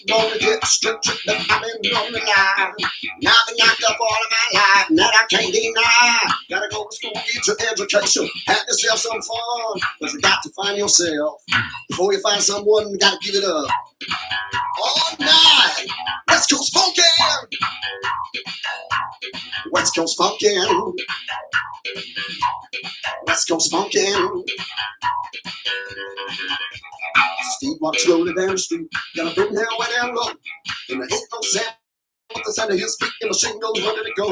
Gonna get stripped that I've been on the line. Now I've been knocked up all of my life, and that I can't deny. Gotta go to school, get your education, have yourself some fun. But you got to find yourself. Before you find someone, you gotta give it up. All night, West Coast funkin'. West Coast funkin'. West Coast funkin'. Steve walks slowly down the street, got a big hair with that look, and there ain't no sense. With the sound of his feet, the machine goes ready to go.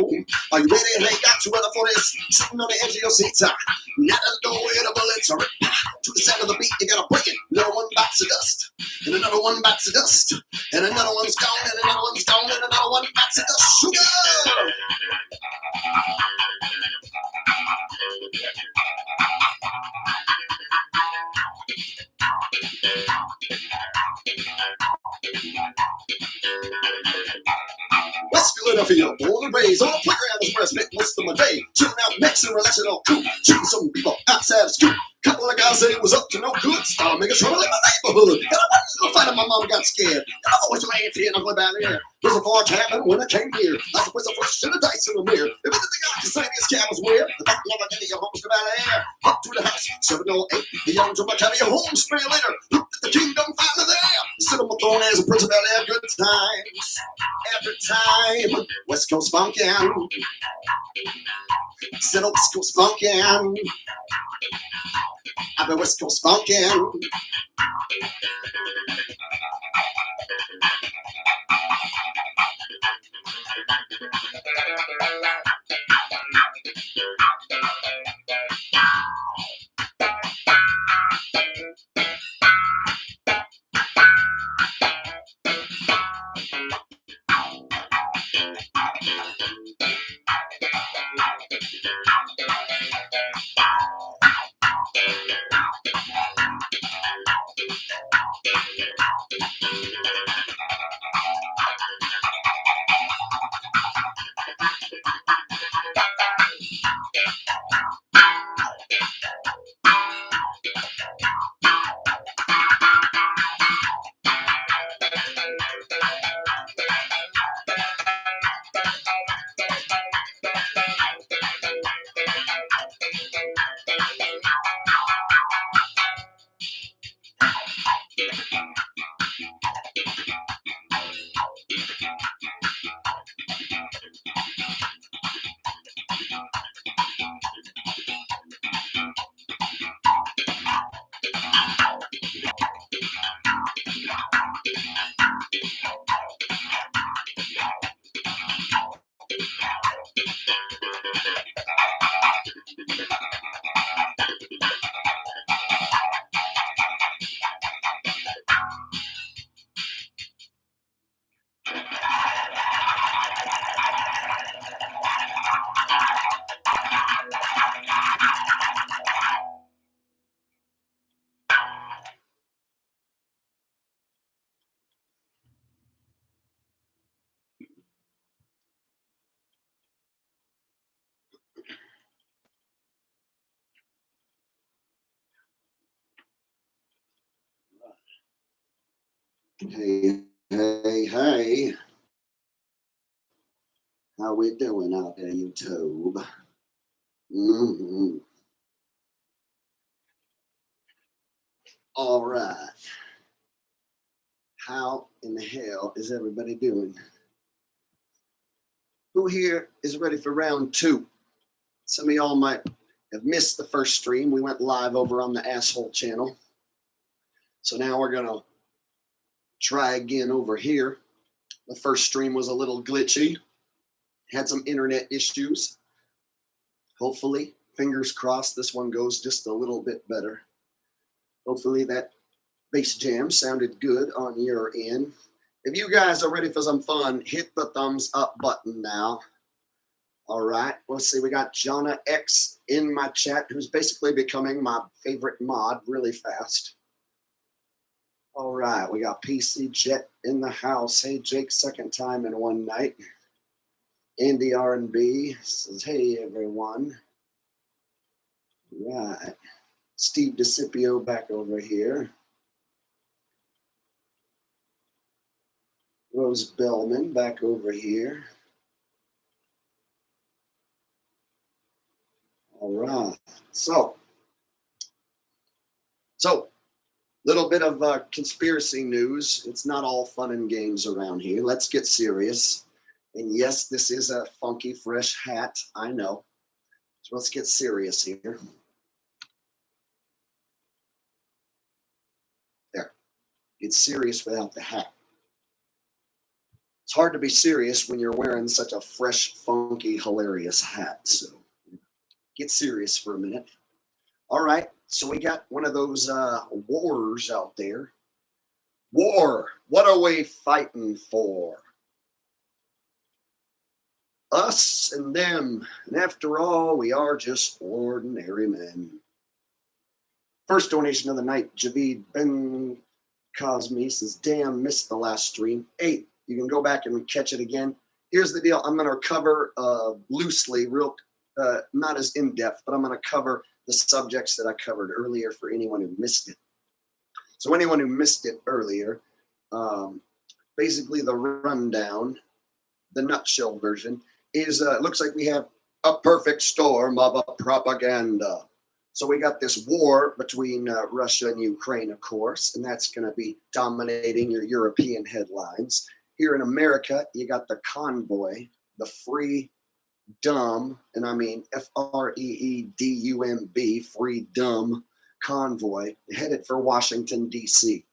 Are you ready? Hey, got you ready for this? Sitting on the edge of your seat, not a door where the bullets are ripped. To the sound of the beat, you gotta break it. Another one bites the dust, and another one bites the dust, and another one's gone, and another one's gone, and another one bites the dust. Sugar! West Philadelphia, born and raised on the playground is where I spent most of my day. Chilling out next and relaxing all cool. Shooting some people outside the school. Couple of guys said it was up to no good. Started making trouble in my neighborhood. And I wanted to go fight him, my mom got scared. And I always laughed here and I go down there. There's a forge happened when I came here. I was the first in the dice in the mirror. If anything I can say, these cows wear. The back never did your homes come out of air. Up to the house, 708. The young to my carry your home spray later. Looked at the kingdom finally there. Sit on my throne as a prince of Bel-Air. Good times. Every time. West Coast funkin'. Sit on West Coast funkin'. I've been West Coast funkin'. Hey, hey, hey. How we doing out there, YouTube? All right. How in the hell is everybody doing? Who here is ready for round two? Some of y'all might have missed the first stream. We went live over on the Asshole channel. So now we're going to try again over here. The first stream was a little glitchy. Had some internet issues. Hopefully, fingers crossed, this one goes just a little bit better. Hopefully that bass jam sounded good on your end. If you guys are ready for some fun, hit the thumbs up button now. All right, let's see. We got Jonah X in my chat, who's basically becoming my favorite mod really fast. All right, we got PC Jet in the house. Hey, Jake, second time in one night. Andy R&B says, hey, everyone. All right. Steve DeCipio back over here. Rose Bellman back over here. All right. So, little bit of conspiracy news. It's not all fun and games around here. Let's get serious. And yes, this is a funky, fresh hat. I know. So let's get serious here. There. Get serious without the hat. hard to be serious when you're wearing such a fresh, funky, hilarious hat. So get serious for a minute. All right, so we got one of those wars out there. War, what are we fighting for? Us and them, and after all, we are just ordinary men. First donation of the night, Javid Ben Cosme says, damn, missed the last stream. Hey, you can go back and catch it again. Here's the deal. I'm going to cover loosely, not as in-depth, but I'm going to cover the subjects that I covered earlier for anyone who missed it. So anyone who missed it earlier, basically the rundown, the nutshell version, is it looks like we have a perfect storm of propaganda. So we got this war between Russia and Ukraine, of course, and that's going to be dominating your European headlines. Here in America, you got the Convoy, the free dumb, and I mean FREEDUMB, free dumb convoy, headed for Washington, D.C.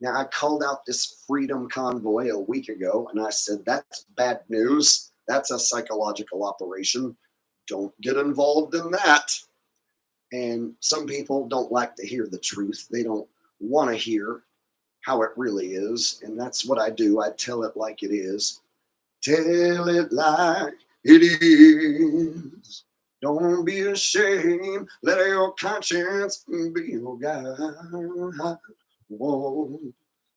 Now, I called out this freedom convoy a week ago, and I said, that's bad news. That's a psychological operation. Don't get involved in that. And some people don't like to hear the truth. They don't want to hear how it really is. And that's what I do. I tell it like it is. Tell it like it is. Don't be ashamed. Let your conscience be your guide. Whoa.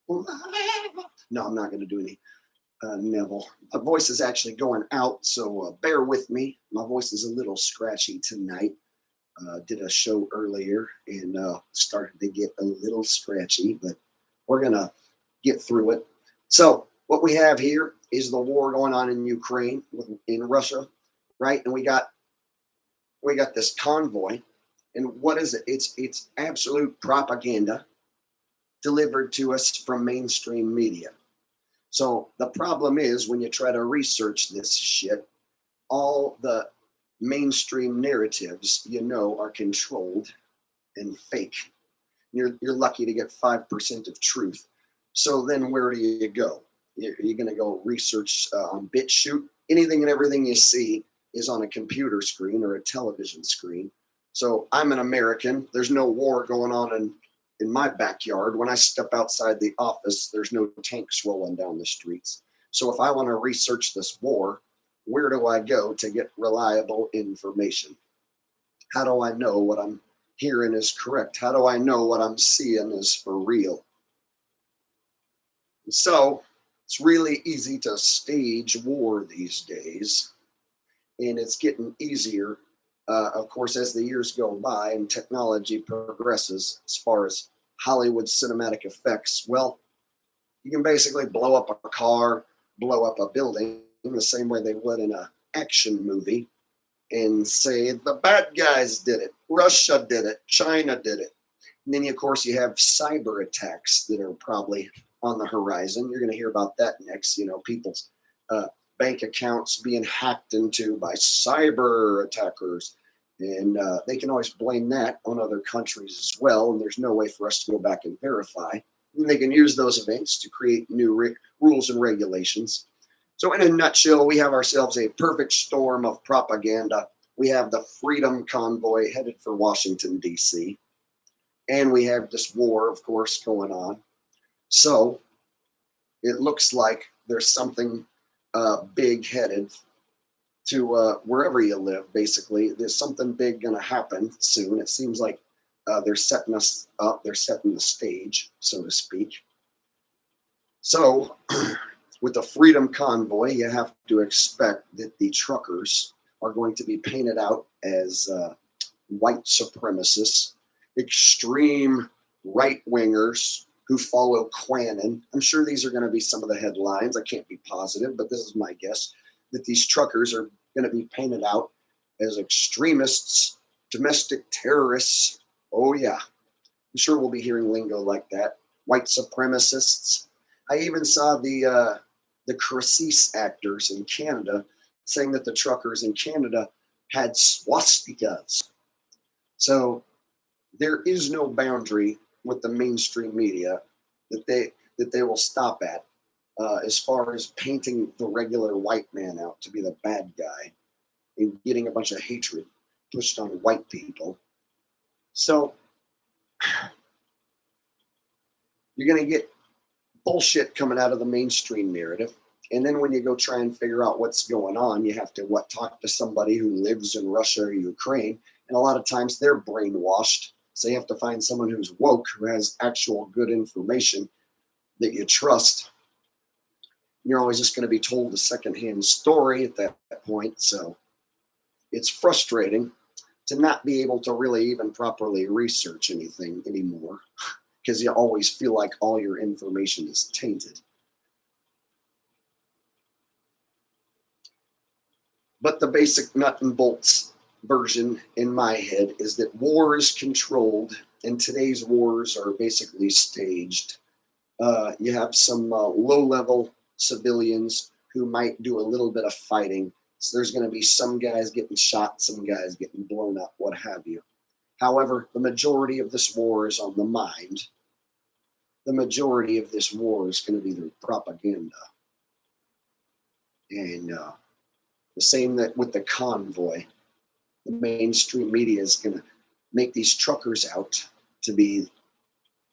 No, I'm not going to do any Neville. My voice is actually going out, so bear with me. My voice is a little scratchy tonight. Did a show earlier and started to get a little scratchy, but we're going to get through it. So what we have here is the war going on in Ukraine, in Russia, right? And we got this convoy. And what is it? It's absolute propaganda delivered to us from mainstream media. So the problem is when you try to research this shit, all the mainstream narratives, are controlled and fake. You're lucky to get 5% of truth. So then where do you go? You're going to go research on BitChute. Anything and everything you see is on a computer screen or a television screen. So I'm an American. There's no war going on in my backyard. When I step outside the office, there's no tanks rolling down the streets. So if I want to research this war, where do I go to get reliable information? How do I know what I'm hearing is correct? How do I know what I'm seeing is for real? So it's really easy to stage war these days, and it's getting easier, of course, as the years go by and technology progresses as far as Hollywood cinematic effects. Well, you can basically blow up a car, blow up a building, in the same way they would in an action movie, and say the bad guys did it, Russia did it, China did it. And then, of course, you have cyber attacks that are probably on the horizon. You're going to hear about that next. People's bank accounts being hacked into by cyber attackers. And they can always blame that on other countries as well. And there's no way for us to go back and verify. And they can use those events to create new rules and regulations. So in a nutshell, we have ourselves a perfect storm of propaganda. We have the Freedom Convoy headed for Washington, D.C. And we have this war, of course, going on. So it looks like there's something big headed to wherever you live, basically. There's something big going to happen soon. It seems like they're setting us up. They're setting the stage, so to speak. So with the Freedom Convoy, you have to expect that the truckers are going to be painted out as white supremacists, extreme right-wingers who follow QAnon. I'm sure these are going to be some of the headlines. I can't be positive, but this is my guess, that these truckers are going to be painted out as extremists, domestic terrorists. Oh, yeah. I'm sure we'll be hearing lingo like that. White supremacists. I even saw the crisis actors in Canada saying that the truckers in Canada had swastikas. So there is no boundary with the mainstream media that they will stop at. as far as painting the regular white man out to be the bad guy and getting a bunch of hatred pushed on white people. So you're going to get bullshit coming out of the mainstream narrative. And then when you go try and figure out what's going on, you have to talk to somebody who lives in Russia or Ukraine. And a lot of times they're brainwashed. So you have to find someone who's woke, who has actual good information that you trust. You're always just going to be told a secondhand story at that point. So it's frustrating to not be able to really even properly research anything anymore, because you always feel like all your information is tainted. But the basic nut and bolts version in my head is that war is controlled, and today's wars are basically staged. You have some low-level civilians who might do a little bit of fighting. So there's going to be some guys getting shot, some guys getting blown up, what have you. However, the majority of this war is on the mind. The majority of this war is going to be their propaganda. And the same that with the convoy. The mainstream media is going to make these truckers out to be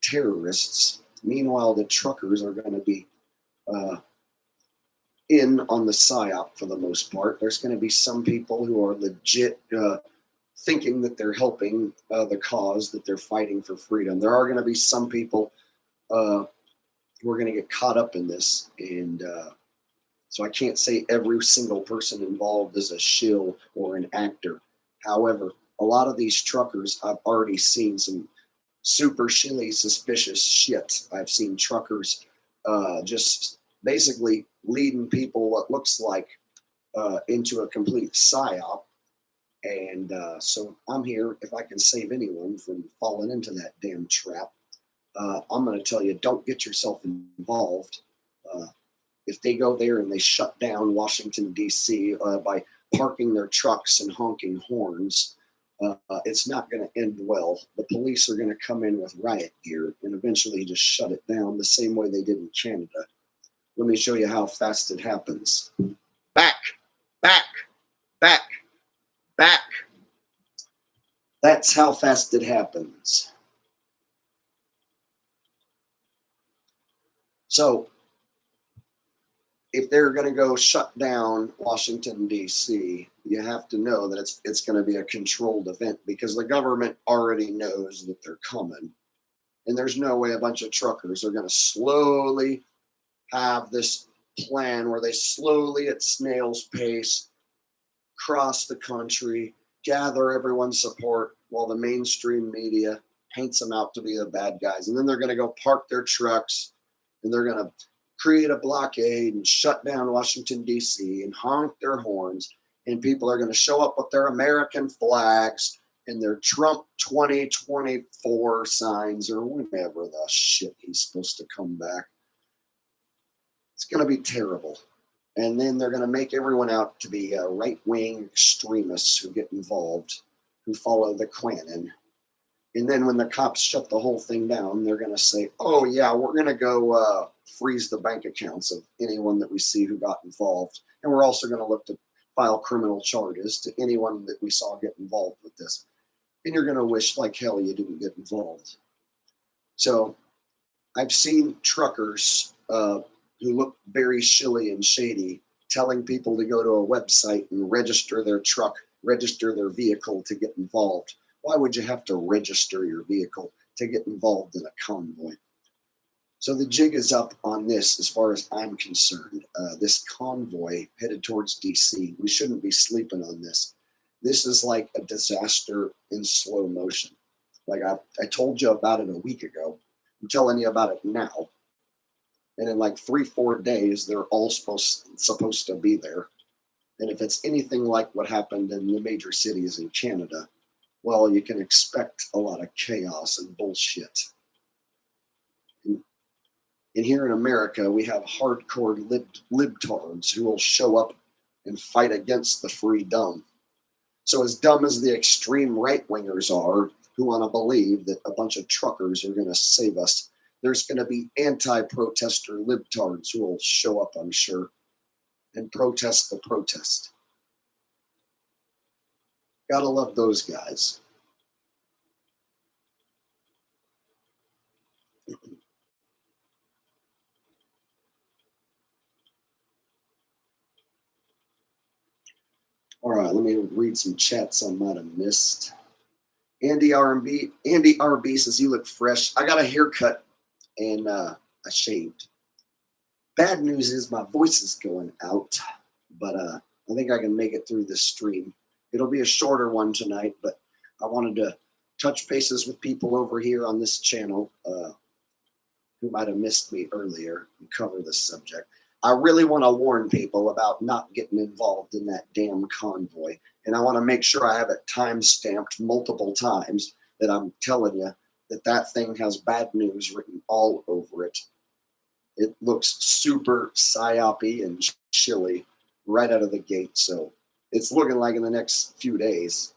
terrorists. Meanwhile, the truckers are going to be in on the psyop for the most part. There's going to be some people who are legit thinking that they're helping the cause, that they're fighting for freedom. There are going to be some people who are going to get caught up in this. And so I can't say every single person involved is a shill or an actor. However, a lot of these truckers, I've already seen some super shilly suspicious shit. I've seen truckers just basically leading people what looks like into a complete psyop. And so I'm here, if I can save anyone from falling into that damn trap, I'm going to tell you, don't get yourself involved. If they go there and they shut down Washington, D.C. By parking their trucks and honking horns, it's not going to end well. The police are going to come in with riot gear and eventually just shut it down the same way they did in Canada. Let me show you how fast it happens. Back, back, back, back. That's how fast it happens. So if they're going to go shut down Washington, D.C., you have to know that it's going to be a controlled event, because the government already knows that they're coming. And there's no way a bunch of truckers are going to slowly have this plan where they slowly, at snail's pace, cross the country, gather everyone's support while the mainstream media paints them out to be the bad guys. And then they're going to go park their trucks and they're going to create a blockade and shut down Washington, D.C. and honk their horns. And people are going to show up with their American flags and their Trump 2024 signs or whenever the shit he's supposed to come back. It's going to be terrible. And then they're going to make everyone out to be right-wing extremists who get involved, who follow the QAnon. And then when the cops shut the whole thing down, they're going to say, oh, yeah, we're going to go freeze the bank accounts of anyone that we see who got involved. And we're also going to look to file criminal charges to anyone that we saw get involved with this. And you're going to wish like hell you didn't get involved. So I've seen truckers who look very shilly and shady telling people to go to a website and register their truck, register their vehicle to get involved. Why would you have to register your vehicle to get involved in a convoy? So the jig is up on this as far as I'm concerned. This convoy headed towards DC, we shouldn't be sleeping on this. This is like a disaster in slow motion. Like I told you about it a week ago. I'm telling you about it now. And in like 3-4 days, they're all supposed to be there. And if it's anything like what happened in the major cities in Canada, well, you can expect a lot of chaos and bullshit. And here in America, we have hardcore libtards who will show up and fight against the free dumb. So as dumb as the extreme right-wingers are, who want to believe that a bunch of truckers are going to save us, there's going to be anti-protester libtards who will show up, I'm sure, and protest the protest. Gotta love those guys. All right, let me read some chats I might have missed. Andy RB says, you look fresh. I got a haircut and I shaved. Bad news is my voice is going out, but I think I can make it through this stream. It'll be a shorter one tonight, but I wanted to touch bases with people over here on this channel who might have missed me earlier and cover this subject. I really want to warn people about not getting involved in that damn convoy. And I want to make sure I have it time-stamped multiple times that I'm telling you that that thing has bad news written all over it. It looks super psyopy and chilly right out of the gate. So it's looking like in the next few days.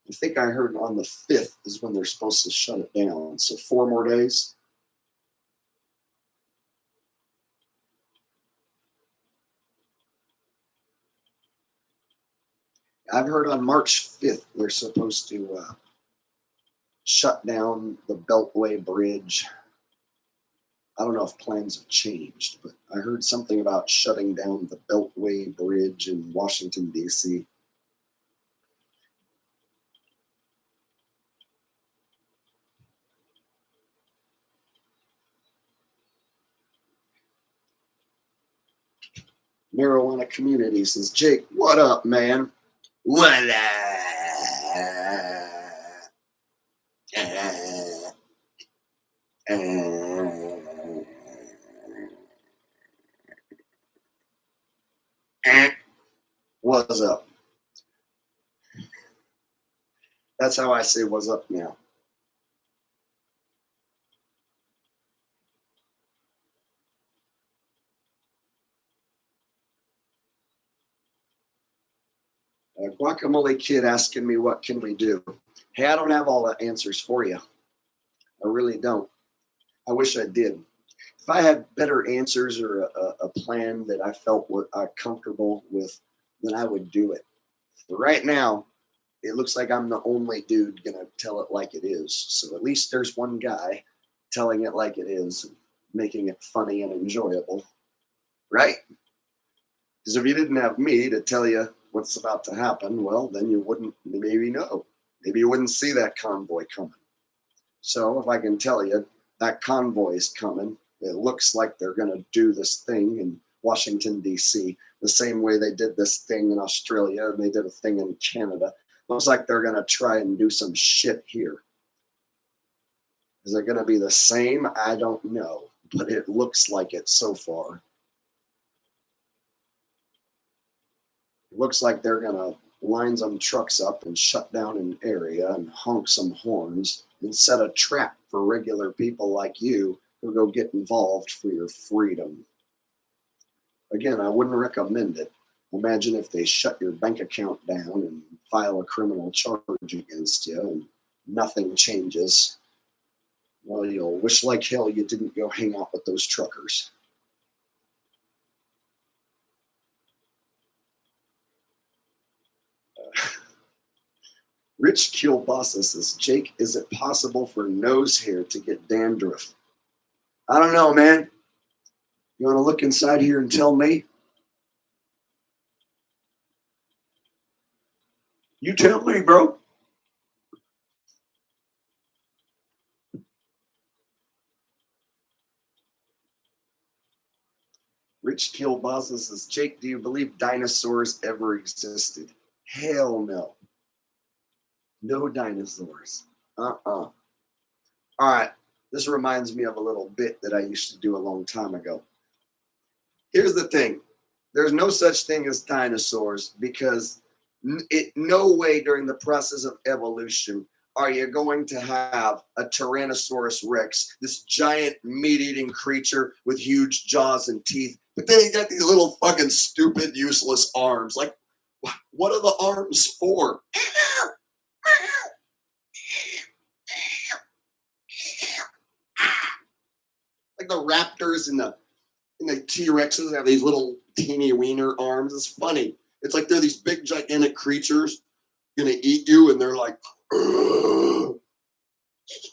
I think I heard on the 5th is when they're supposed to shut it down. So 4 more days. I've heard on March 5th they're supposed to shut down the Beltway Bridge. I don't know if plans have changed, but I heard something about shutting down the Beltway Bridge in Washington, D.C. Marijuana Community says, Jake, what up, man? What up? What's up? That's how I say what's up now. Guacamole Kid asking me what can we do. Hey, I don't have all the answers for you. I really don't. I wish I did. If I had better answers or a plan that I felt comfortable with, then I would do it. But right now, it looks like I'm the only dude gonna tell it like it is. So at least there's one guy telling it like it is, making it funny and enjoyable, right? Because if you didn't have me to tell you what's about to happen, well, then you wouldn't maybe know. Maybe you wouldn't see that convoy coming. So if I can tell you that convoy is coming, it looks like they're going to do this thing in Washington, D.C., the same way they did this thing in Australia and they did a thing in Canada. Looks like they're going to try and do some shit here. Is it going to be the same? I don't know, but it looks like it so far. It looks like they're going to line some trucks up and shut down an area and honk some horns and set a trap for regular people like you who go get involved for your freedom. Again, I wouldn't recommend it. Imagine if they shut your bank account down and file a criminal charge against you and nothing changes. Well, you'll wish like hell you didn't go hang out with those truckers. Rich Kielbasa says, Jake, is it possible for nose hair to get dandruff? I don't know, man. You want to look inside here and tell me? You tell me, bro. Rich Kielbasa says, Jake, do you believe dinosaurs ever existed? Hell no. No dinosaurs. All right. This reminds me of a little bit that I used to do a long time ago. Here's the thing. There's no such thing as dinosaurs because no way during the process of evolution are you going to have a Tyrannosaurus Rex, this giant meat-eating creature with huge jaws and teeth, but then he got these little fucking stupid, useless arms. Like, what are the arms for? Like the raptors and the T-Rexes have these little teeny wiener arms. It's funny. It's like they're these big gigantic creatures gonna eat you, and they're like, "Ugh.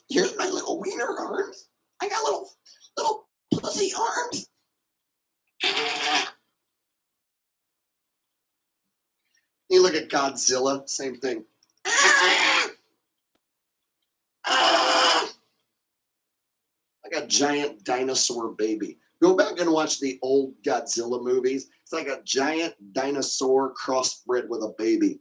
Here's my little wiener arms. I got little pussy arms." You look at Godzilla, same thing. Like a giant dinosaur baby. Go back and watch the old Godzilla movies. It's like a giant dinosaur crossbred with a baby.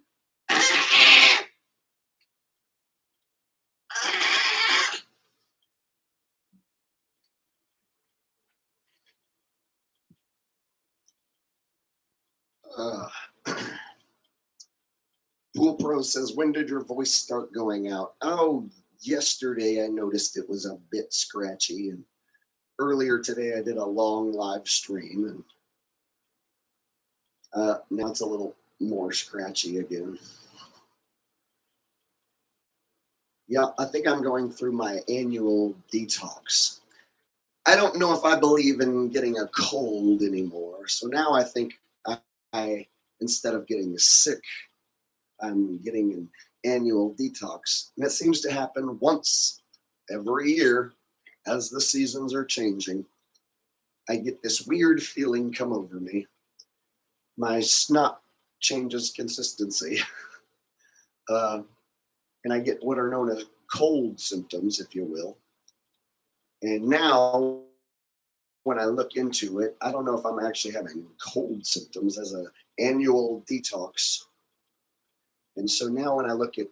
Pool Pro says, when did your voice start going out? Oh, yesterday I noticed it was a bit scratchy, and earlier today I did a long live stream, and now it's a little more scratchy again. Yeah, I think I'm going through my annual detox. I don't know if I believe in getting a cold anymore, so now I think I instead of getting sick, I'm getting an annual detox. And it seems to happen once every year as the seasons are changing. I get this weird feeling come over me. My snot changes consistency. And I get what are known as cold symptoms, if you will. And now, when I look into it, I don't know if I'm actually having cold symptoms as an annual detox. And so now when I look at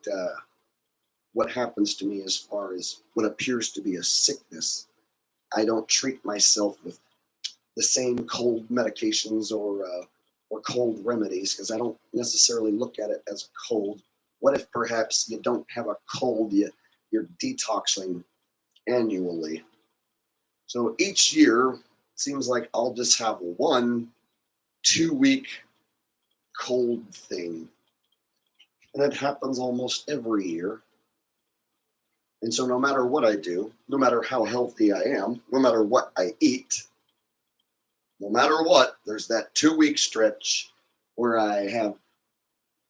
what happens to me as far as what appears to be a sickness, I don't treat myself with the same cold medications or cold remedies, because I don't necessarily look at it as a cold. What if perhaps you don't have a cold, you're detoxing annually? So each year, it seems like I'll just have 1 2-week cold thing. And it happens almost every year. And so no matter what I do, no matter how healthy I am, no matter what I eat, no matter what, there's that 2-week stretch where I have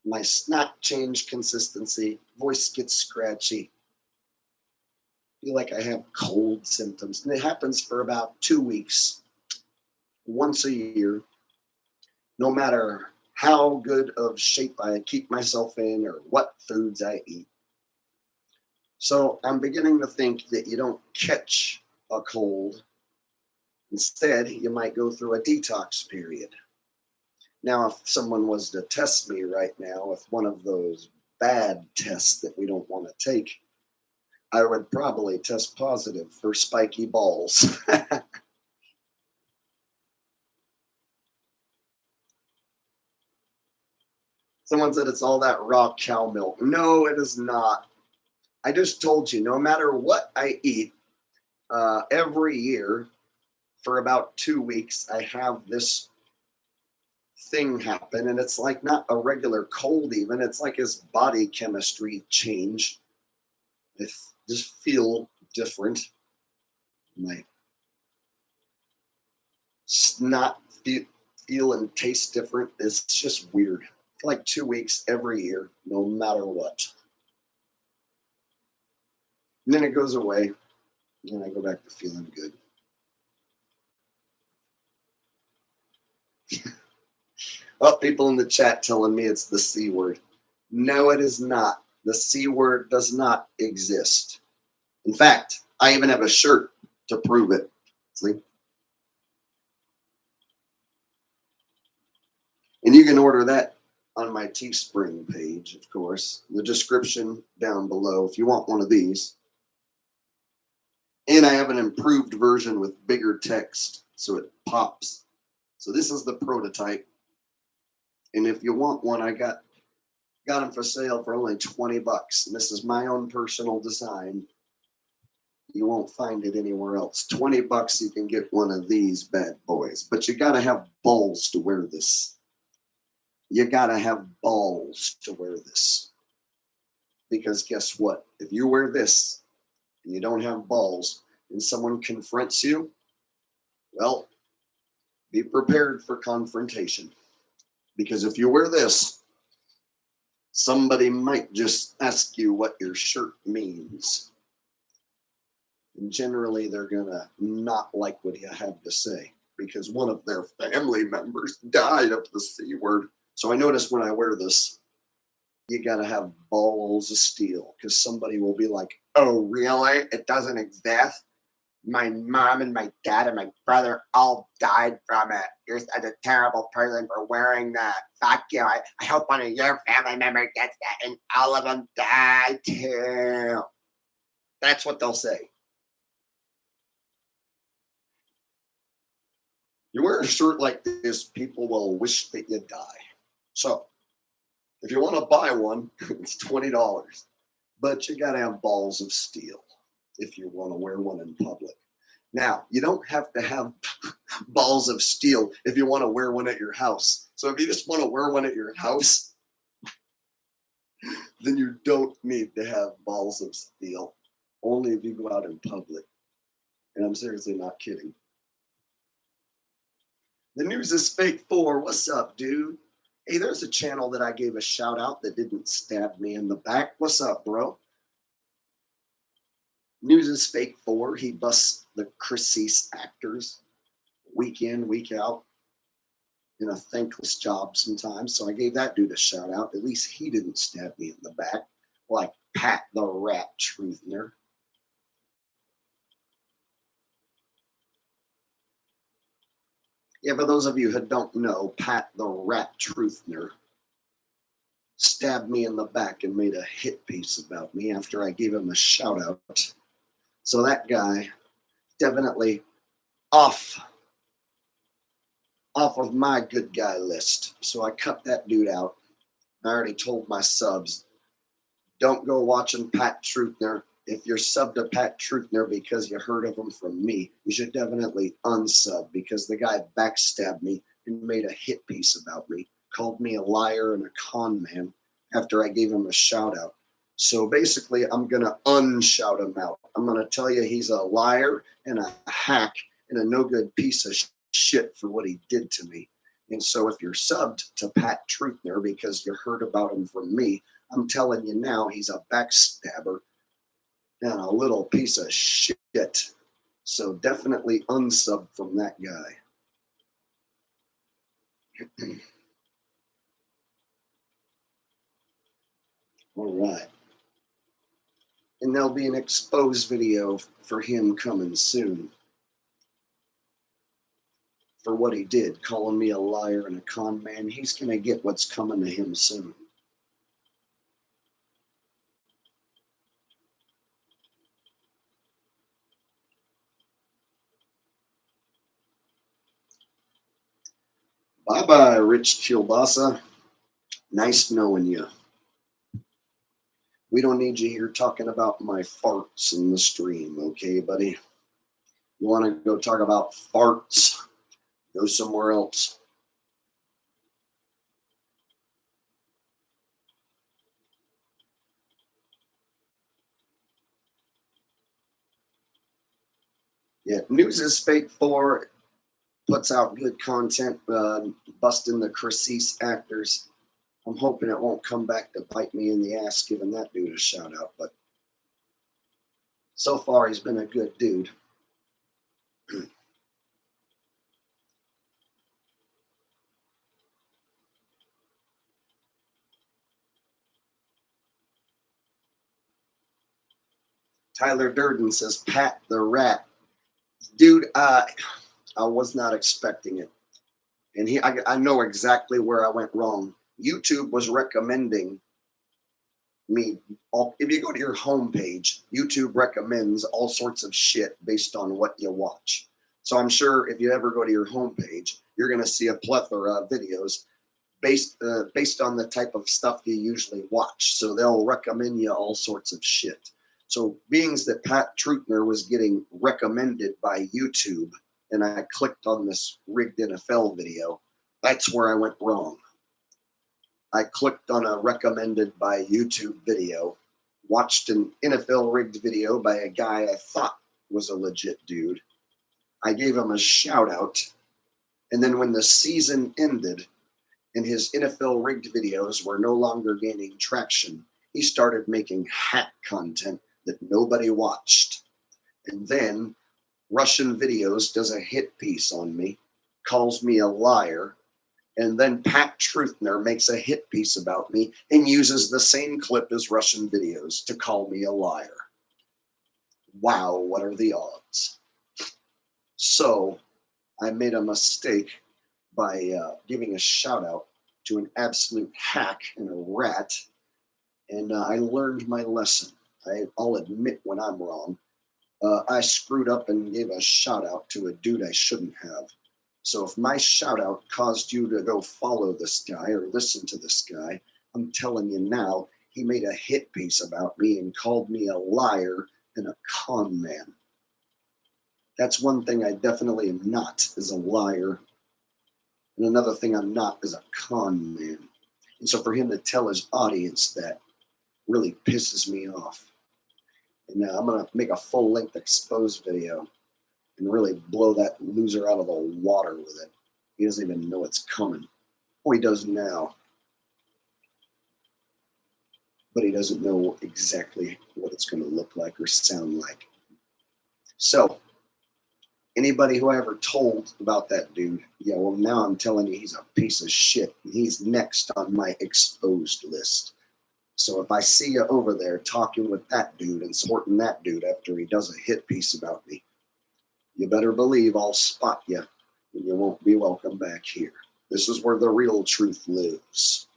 my snot change consistency, voice gets scratchy, feel like I have cold symptoms. And it happens for about 2 weeks, once a year, no matter how good of shape I keep myself in or what foods I eat. So I'm beginning to think that you don't catch a cold. Instead, you might go through a detox period. Now, if someone was to test me right now with one of those bad tests that we don't want to take, I would probably test positive for spiky balls. Someone said it's all that raw cow milk. No, it is not. I just told you, no matter what I eat, every year for about 2 weeks, I have this thing happen, and it's like not a regular cold even. It's like his body chemistry change. I just feel different. My snot feel and taste different. It's just weird. Like 2 weeks every year, no matter what. And then it goes away, and I go back to feeling good. Oh, people in the chat telling me it's the C word. No, it is not. The C word does not exist. In fact, I even have a shirt to prove it. See? And you can order that on my Teespring page, of course. The description down below if you want one of these. And I have an improved version with bigger text, so it pops. So this is the prototype. And if you want one, I got them for sale for only $20. And this is my own personal design. You won't find it anywhere else. $20, you can get one of these bad boys. But you got to have balls to wear this. You got to have balls to wear this. Because guess what? If you wear this and you don't have balls and someone confronts you, Well, be prepared for confrontation. Because if you wear this, somebody might just ask you what your shirt means. And generally, they're going to not like what you have to say because one of their family members died of the C word. So I notice when I wear this, you got to have balls of steel because somebody will be like, oh, really? It doesn't exist? My mom and my dad and my brother all died from it. You're such a terrible person for wearing that. Fuck you. I hope one of your family members gets that and all of them die too. That's what they'll say. You wear a shirt like this, people will wish that you die. So, if you want to buy one, it's $20. But you got to have balls of steel if you want to wear one in public. Now, you don't have to have balls of steel if you want to wear one at your house. So if you just want to wear one at your house, then you don't need to have balls of steel. Only if you go out in public. And I'm seriously not kidding. The news is fake 4. What's up, dude? Hey, there's a channel that I gave a shout out that didn't stab me in the back. What's up, bro? News is fake 4. He busts the Christie's actors week in, week out in a thankless job sometimes. So I gave that dude a shout out. At least he didn't stab me in the back like Pat the Rat Truthner. Yeah, for those of you who don't know, Pat the Rat Truthner stabbed me in the back and made a hit piece about me after I gave him a shout out. So that guy definitely off of my good guy list. So I cut that dude out. I already told my subs, don't go watching Pat Truthner. If you're subbed to Pat Truthner because you heard of him from me, you should definitely unsub because the guy backstabbed me and made a hit piece about me, called me a liar and a con man after I gave him a shout out. So basically, I'm going to unshout him out. I'm going to tell you he's a liar and a hack and a no good piece of shit for what he did to me. And so if you're subbed to Pat Truthner because you heard about him from me, I'm telling you now he's a backstabber and a little piece of shit. So definitely unsub from that guy. All right. And there'll be an exposed video for him coming soon. For what he did, calling me a liar and a con man. He's going to get what's coming to him soon. Bye-bye, Rich Kielbasa. Nice knowing you. We don't need you here talking about my farts in the stream, okay, buddy? You want to go talk about farts? Go somewhere else. Yeah, News is Fake 4 puts out good content, busting the Christie's actors. I'm hoping it won't come back to bite me in the ass giving that dude a shout out, but so far he's been a good dude. Tyler Durden says, Pat the Rat. Dude, I was not expecting it. And I know exactly where I went wrong. YouTube was recommending me. If you go to your homepage, YouTube recommends all sorts of shit based on what you watch. So I'm sure if you ever go to your homepage, you're going to see a plethora of videos based on the type of stuff you usually watch. So they'll recommend you all sorts of shit. So being that Pat Truthner was getting recommended by YouTube, and I clicked on this rigged NFL video, that's where I went wrong. I clicked on a recommended by YouTube video, watched an NFL rigged video by a guy I thought was a legit dude, I gave him a shout out, and then when the season ended and his NFL rigged videos were no longer gaining traction, he started making hack content that nobody watched. And then Russian Videos does a hit piece on me, calls me a liar, and then Pat Truthner makes a hit piece about me and uses the same clip as Russian Videos to call me a liar. Wow, what are the odds? So I made a mistake by giving a shout out to an absolute hack and a rat, and I learned my lesson. I'll admit when I'm wrong. I screwed up and gave a shout out to a dude I shouldn't have. So if my shout out caused you to go follow this guy or listen to this guy, I'm telling you now, he made a hit piece about me and called me a liar and a con man. That's one thing I definitely am not, is a liar. And another thing I'm not is a con man. And so for him to tell his audience that really pisses me off. And I'm going to make a full-length exposed video and really blow that loser out of the water with it. He doesn't even know it's coming. Oh, he does now. But he doesn't know exactly what it's going to look like or sound like. So, anybody who I ever told about that dude, yeah, well, now I'm telling you he's a piece of shit. And he's next on my exposed list. So if I see you over there talking with that dude and supporting that dude after he does a hit piece about me, you better believe I'll spot you and you won't be welcome back here. This is where the real truth lives.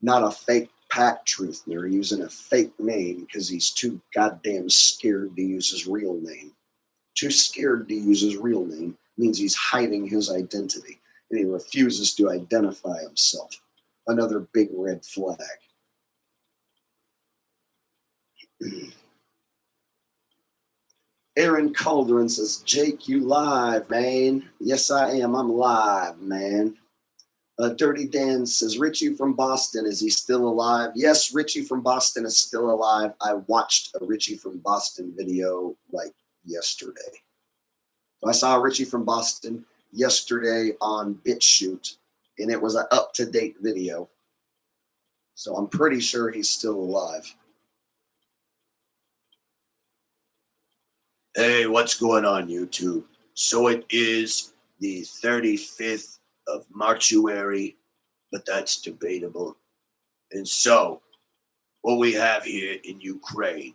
Not a fake Pat Truthner using a fake name because he's too goddamn scared to use his real name. Too scared to use his real name means he's hiding his identity and he refuses to identify himself. Another big red flag. Aaron Calderon says, Jake, you live, man. Yes, I am. I'm live, man. Dirty Dan says, Richie from Boston, is he still alive? Yes, Richie from Boston is still alive. I watched a Richie from Boston video like yesterday. So I saw Richie from Boston yesterday on BitChute, and it was an up-to-date video. So I'm pretty sure he's still alive. Hey, what's going on, YouTube? So it is the 35th of Marchuary, but that's debatable. And so, what we have here in Ukraine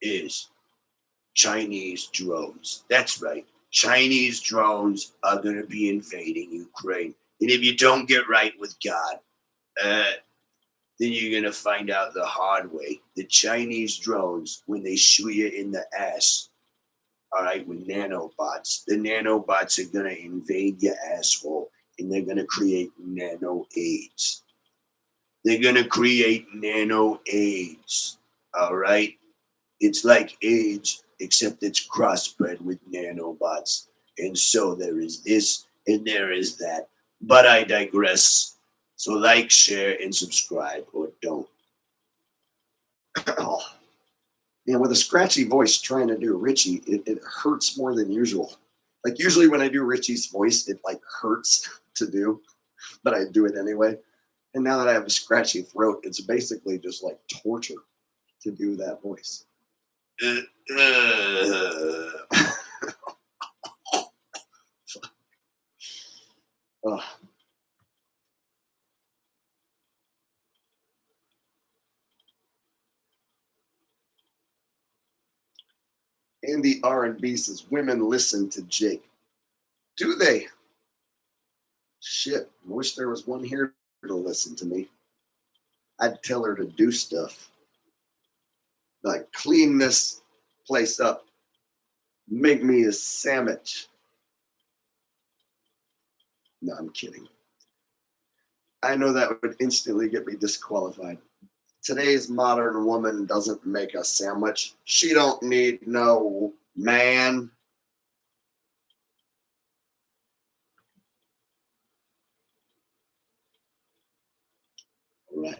is Chinese drones. That's right. Chinese drones are going to be invading Ukraine. And if you don't get right with God, then you're going to find out the hard way. The Chinese drones, when they shoot you in the ass, all right, with nanobots. The nanobots are going to invade your asshole, and they're going to create nano AIDS. They're going to create nano AIDS, all right? It's like AIDS, except it's crossbred with nanobots. And so there is this, and there is that. But I digress. So like, share, and subscribe, or don't. And with a scratchy voice trying to do Richie, it hurts more than usual. Like usually when I do Richie's voice, it like hurts to do, but I do it anyway. And now that I have a scratchy throat, it's basically just like torture to do that voice. Andy R&B says, women listen to Jake. Do they? Shit, I wish there was one here to listen to me. I'd tell her to do stuff. Like clean this place up. Make me a sandwich. No, I'm kidding. I know that would instantly get me disqualified. Today's modern woman doesn't make a sandwich. She don't need no man. Right.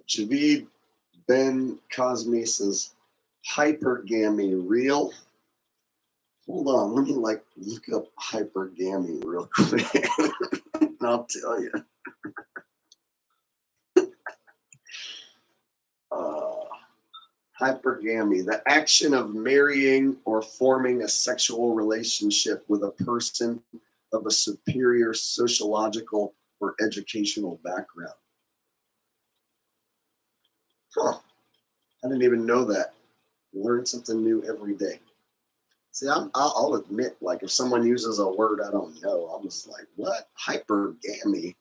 Javid Ben Cosme says, hypergamy real? Hold on, let me look up hypergamy real quick. And I'll tell you. Hypergamy, the action of marrying or forming a sexual relationship with a person of a superior sociological or educational background. Huh. I didn't even know that. You learn something new every day. See, I'll admit, like, if someone uses a word I don't know, I'm just like, what? Hypergamy.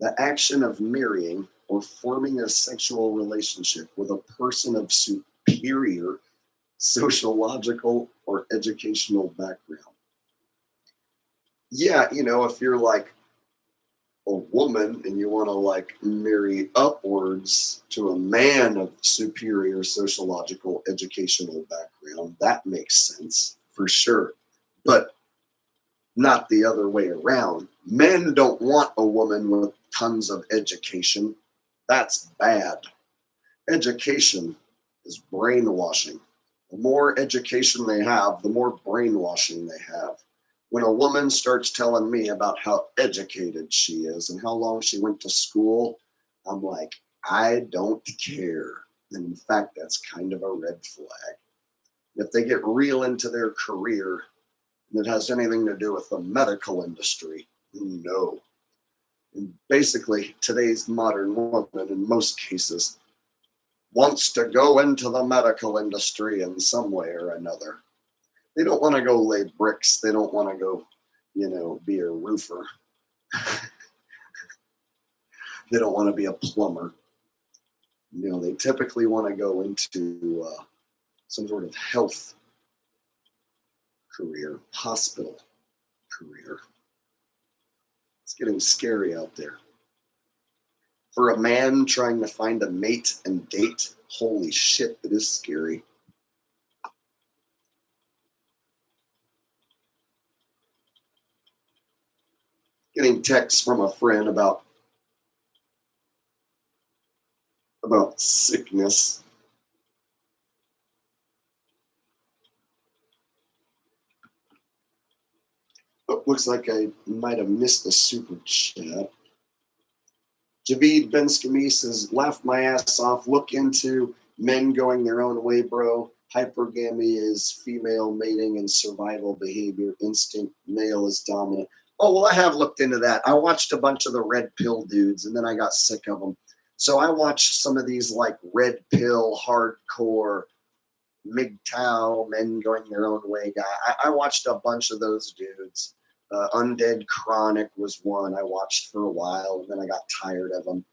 The action of marrying or forming a sexual relationship with a person of superior sociological or educational background. Yeah, you know, if you're like a woman and you want to like marry upwards to a man of superior sociological educational background, that makes sense for sure. But not the other way around. Men don't want a woman with tons of education. That's bad. Education is brainwashing. The more education they have, the more brainwashing they have. When a woman starts telling me about how educated she is and how long she went to school, I'm like, I don't care. And in fact, that's kind of a red flag. If they get real into their career and it has anything to do with the medical industry, no. And basically, today's modern woman, in most cases, wants to go into the medical industry in some way or another. They don't want to go lay bricks. They don't want to go, you know, be a roofer. They don't want to be a plumber. You know, they typically want to go into some sort of health career, hospital career. It's getting scary out there. For a man trying to find a mate and date, holy shit, it is scary. Getting texts from a friend about sickness. Oh, looks like I might have missed the super chat. Javid Benskami says, laugh my ass off. Look into men going their own way, bro. Hypergamy is female mating and survival behavior. Instinct male is dominant. Oh, well, I have looked into that. I watched a bunch of the red pill dudes, and then I got sick of them. So I watched some of these like red pill, hardcore, MGTOW, men going their own way guy. I watched a bunch of those dudes. Undead Chronic was one I watched for a while, and then I got tired of them.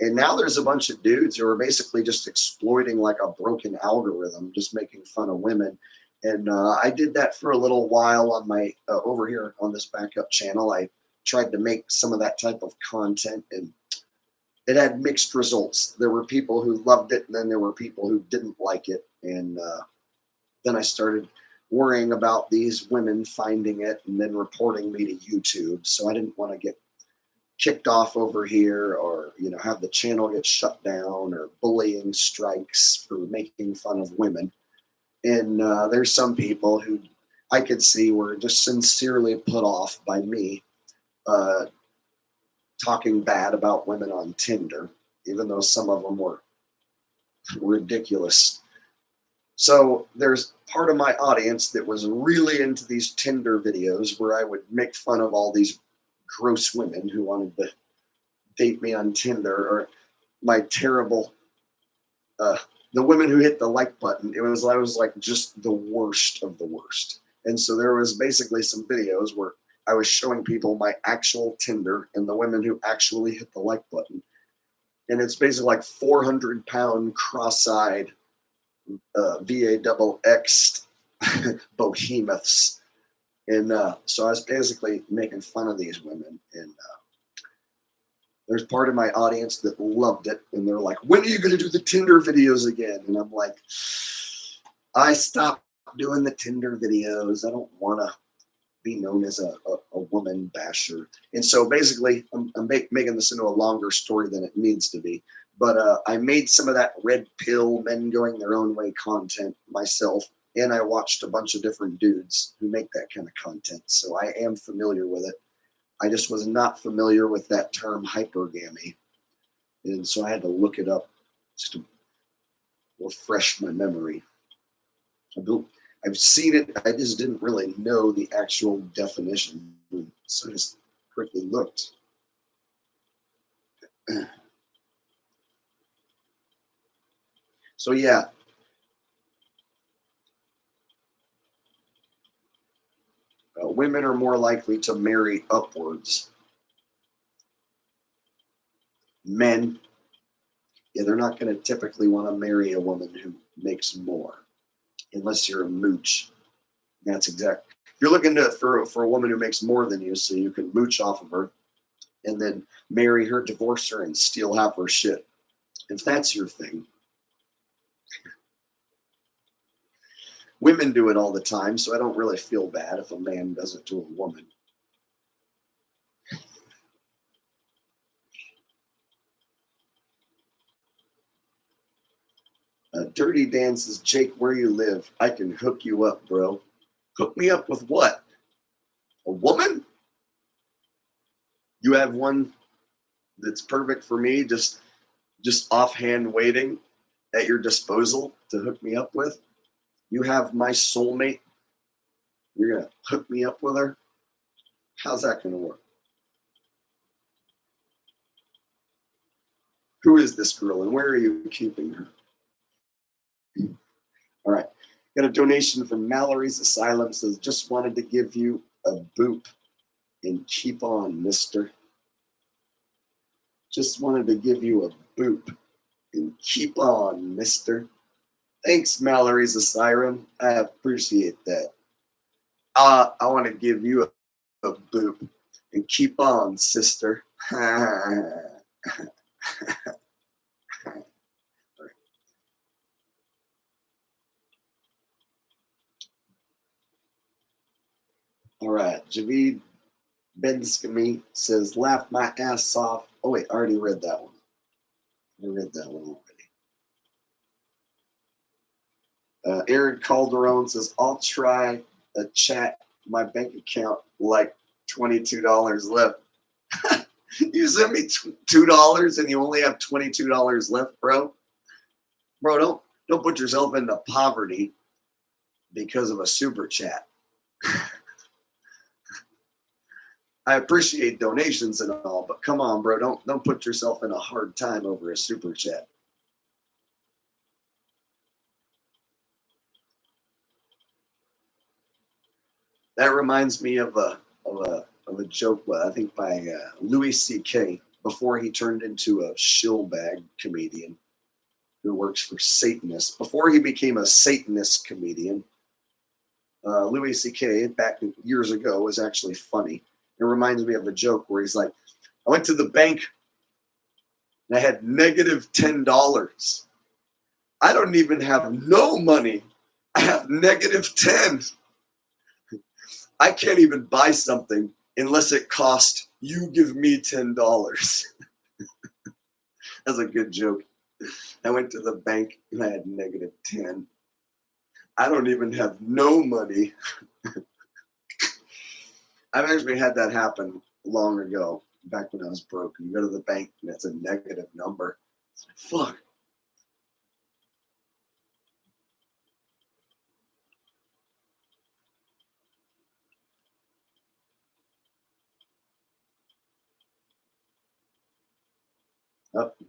And now there's a bunch of dudes who are basically just exploiting like a broken algorithm, just making fun of women. And I did that for a little while on my over here on this backup channel. I tried to make some of that type of content, and it had mixed results. There were people who loved it, and then there were people who didn't like it. And then I started worrying about these women finding it and then reporting me to YouTube. So I didn't want to get kicked off over here, or you know, have the channel get shut down, or bullying strikes for making fun of women. And there's some people who I could see were just sincerely put off by me talking bad about women on Tinder, even though some of them were ridiculous. So there's part of my audience that was really into these Tinder videos where I would make fun of all these gross women who wanted to date me on Tinder, or my terrible, the women who hit the like button. I was like just the worst of the worst. And so there was basically some videos where I was showing people my actual Tinder and the women who actually hit the like button. And it's basically like 400-pound cross-eyed VAXX behemoths. And so I was basically making fun of these women. And there's part of my audience that loved it. And they're like, when are you going to do the Tinder videos again? And I'm like, I stopped doing the Tinder videos. I don't want to be known as a woman basher. And so basically, I'm making this into a longer story than it needs to be. But I made some of that red pill, men going their own way content myself. And I watched a bunch of different dudes who make that kind of content. So I am familiar with it. I just was not familiar with that term hypergamy. And so I had to look it up just to refresh my memory. I've seen it, I just didn't really know the actual definition. So I just quickly looked. So yeah. Women are more likely to marry upwards. Men, yeah, they're not going to typically want to marry a woman who makes more, unless you're a mooch. That's exact. If you're looking for a woman who makes more than you, so you can mooch off of her, and then marry her, divorce her, and steal half her shit. If that's your thing. Women do it all the time, so I don't really feel bad if a man does it to a woman. Dirty Dan says, Jake, where you live? I can hook you up, bro. Hook me up with what? A woman? You have one that's perfect for me, just offhand waiting at your disposal to hook me up with? You have my soulmate? You're going to hook me up with her? How's that going to work? Who is this girl and where are you keeping her? All right. Got a donation from Mallory's Asylum. Says, just wanted to give you a boop and keep on, mister. Just wanted to give you a boop and keep on, mister. Thanks, Mallory's Asylum. I appreciate that. I want to give you a boop and keep on, sister. All right, Javid Benskami says, laugh my ass off. Oh, wait, I already read that one. I read that one already. Aaron Calderon says, I'll try a chat. My bank account, like $22 left. You sent me $2 and you only have $22 left, bro? Bro, don't put yourself into poverty because of a super chat. I appreciate donations and all, but come on, bro, don't put yourself in a hard time over a super chat. That reminds me of a joke, I think by Louis C.K. before he turned into a shill bag comedian who works for Satanists. Before he became a Satanist comedian, Louis C.K. back years ago was actually funny. It reminds me of a joke where he's like, I went to the bank and I had negative $10. I don't even have no money. I have negative 10. I can't even buy something unless it cost you give me $10. That's a good joke. I went to the bank and I had negative 10. I don't even have no money. I've actually had that happen long ago, back when I was broke. You go to the bank and it's a negative number. It's like, fuck.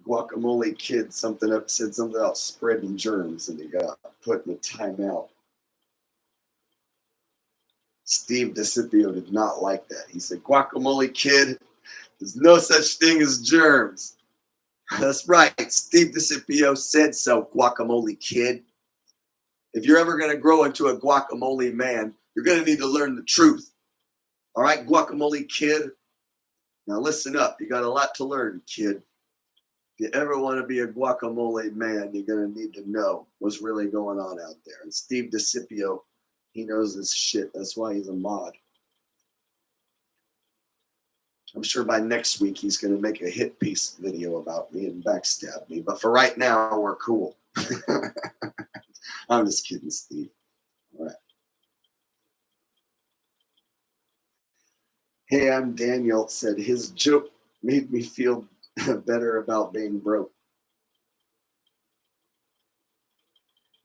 Guacamole kid said something about spreading germs and he got put in a timeout. Steve DeCipio did not like that. He said, guacamole kid, there's no such thing as germs. That's right. Steve DeCipio said so, guacamole kid. If you're ever going to grow into a guacamole man, you're going to need to learn the truth. All right, guacamole kid? Now listen up. You got a lot to learn, kid. If you ever want to be a guacamole man, you're going to need to know what's really going on out there. And Steve DeCipio, he knows his shit. That's why he's a mod. I'm sure by next week he's going to make a hit piece video about me and backstab me. But for right now, we're cool. I'm just kidding, Steve. All right. Hey, I'm Daniel. Said his joke made me feel better about being broke.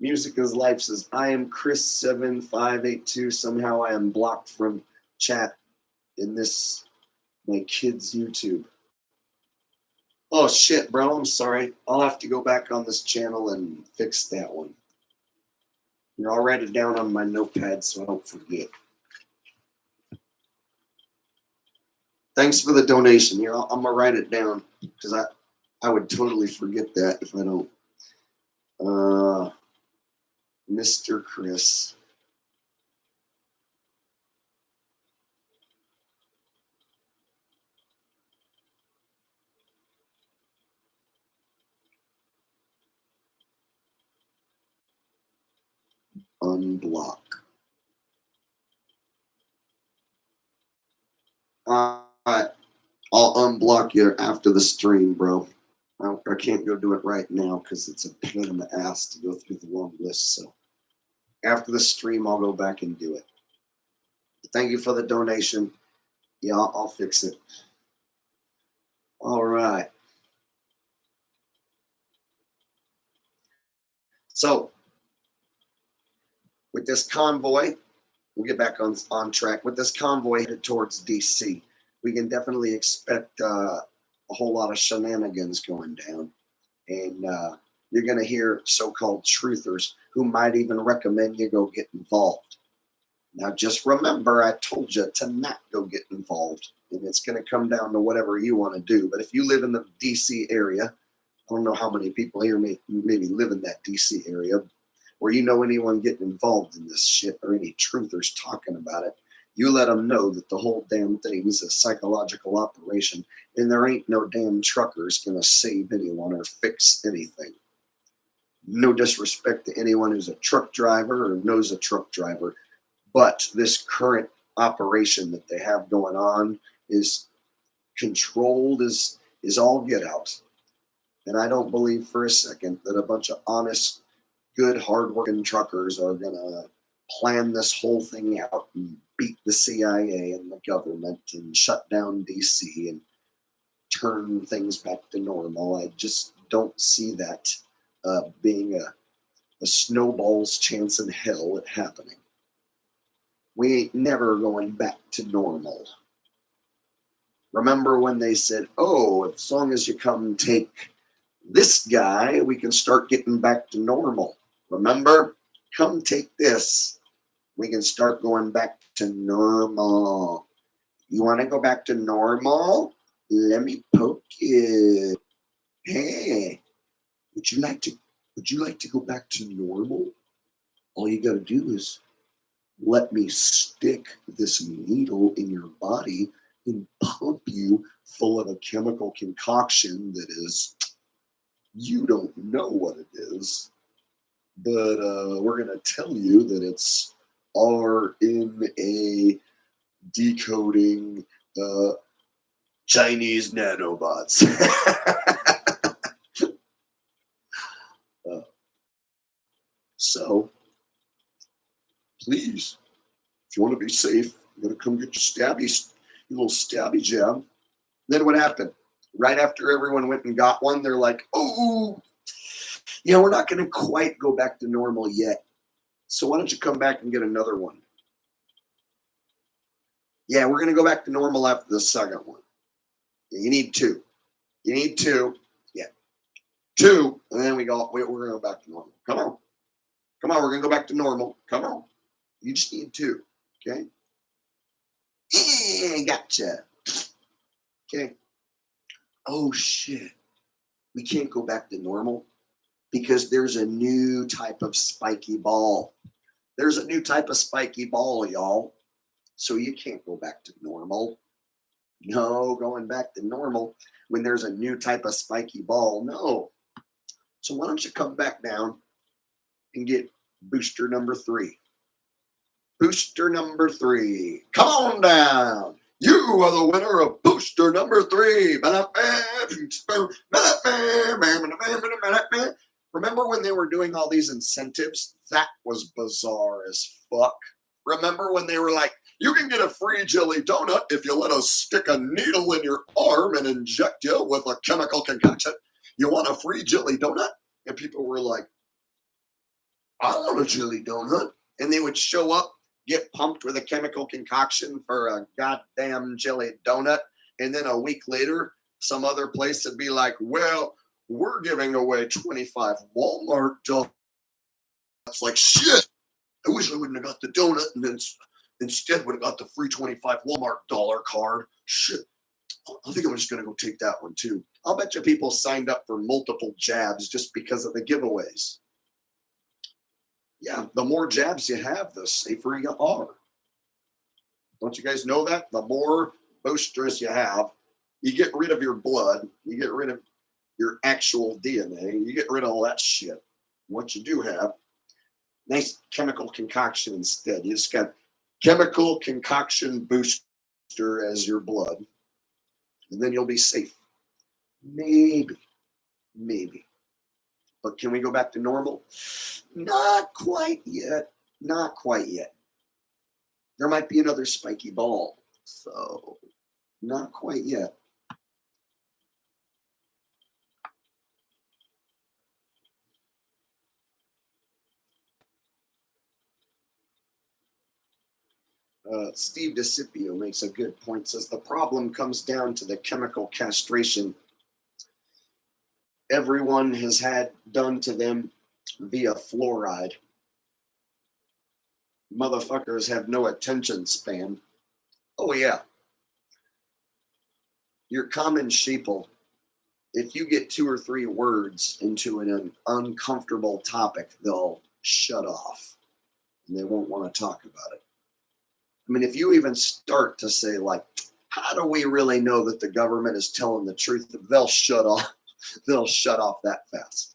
Music is Life says, I am Chris7582. Somehow I am blocked from chat in this, my kid's YouTube. Oh shit, bro, I'm sorry. I'll have to go back on this channel and fix that one. Here, I'll write it down on my notepad so I don't forget. Thanks for the donation. Here, I'm gonna write it down because I would totally forget that if I don't. Mr. Chris. Unblock. Alright. I'll unblock you after the stream, bro. I can't go do it right now because it's a pain in the ass to go through the long list. So after the stream, I'll go back and do it. Thank you for the donation. Yeah, I'll fix it. All right. So with this convoy, we'll get back on track. With this convoy headed towards DC, we can definitely expect a whole lot of shenanigans going down. And you're going to hear so-called truthers who might even recommend you go get involved. Now, just remember, I told you to not go get involved. And it's going to come down to whatever you want to do. But if you live in the DC area, I don't know how many people here maybe live in that DC area, or you know anyone getting involved in this shit or any truthers talking about it, you let them know that the whole damn thing is a psychological operation and there ain't no damn truckers going to save anyone or fix anything. No disrespect to anyone who's a truck driver or knows a truck driver, but this current operation that they have going on is controlled is all get out. And I don't believe for a second that a bunch of honest, good, hardworking truckers are going to plan this whole thing out and beat the CIA and the government and shut down DC and turn things back to normal. I just don't see that being a snowball's chance in hell at happening. We ain't never going back to normal. Remember when they said, oh, as long as you come take this guy, we can start getting back to normal. Remember? Come take this. We can start going back to normal. You want to go back to normal? Let me poke you. Hey, would you like to go back to normal? All you got to do is let me stick this needle in your body and pump you full of a chemical concoction that is, you don't know what it is, but we're going to tell you that it's RNA decoding Chinese nanobots. So, please, if you want to be safe, you got to come get your little stabby jab. Then what happened? Right after everyone went and got one, they're like, oh, yeah, we're not going to quite go back to normal yet. So why don't you come back and get another one? Yeah, we're going to go back to normal after the second one. You need two. You need two. Yeah. Two. And then we're going to go back to normal. Come on. Come on, we're going to go back to normal. Come on. You just need two. Okay? Gotcha. Okay. Oh, shit. We can't go back to normal because there's a new type of spiky ball. There's a new type of spiky ball, y'all. So you can't go back to normal. No, going back to normal when there's a new type of spiky ball. No. So why don't you come back down and get booster number 3. Booster number 3. Come on down. You are the winner of booster number 3. Remember when they were doing all these incentives? That was bizarre as fuck. Remember when they were like, you can get a free jelly donut if you let us stick a needle in your arm and inject you with a chemical concoction. You want a free jelly donut? And people were like, I want a jelly donut. And they would show up, get pumped with a chemical concoction for a goddamn jelly donut. And then a week later, some other place would be like, well, we're giving away 25 Walmart donuts. It's like, shit, I wish I wouldn't have got the donut and then instead would have got the free 25 Walmart dollar card. Shit, I think I'm just going to go take that one too. I'll bet you people signed up for multiple jabs just because of the giveaways. Yeah, the more jabs you have, the safer you are. Don't you guys know that? The more boosters you have, you get rid of your blood, you get rid of your actual DNA, you get rid of all that shit. What you do have, nice chemical concoction instead. You just got chemical concoction booster as your blood, and then you'll be safe. Maybe. But can we go back to normal? Not quite yet. Not quite yet. There might be another spiky ball. So, not quite yet. Steve DeCipio makes a good point. Says the problem comes down to the chemical castration everyone has had done to them via fluoride. Motherfuckers have no attention span. Oh, yeah. Your common sheeple, if you get 2 or 3 words into an uncomfortable topic, they'll shut off and they won't want to talk about it. I mean, if you even start to say, like, how do we really know that the government is telling the truth? They'll shut off. They'll shut off that fast.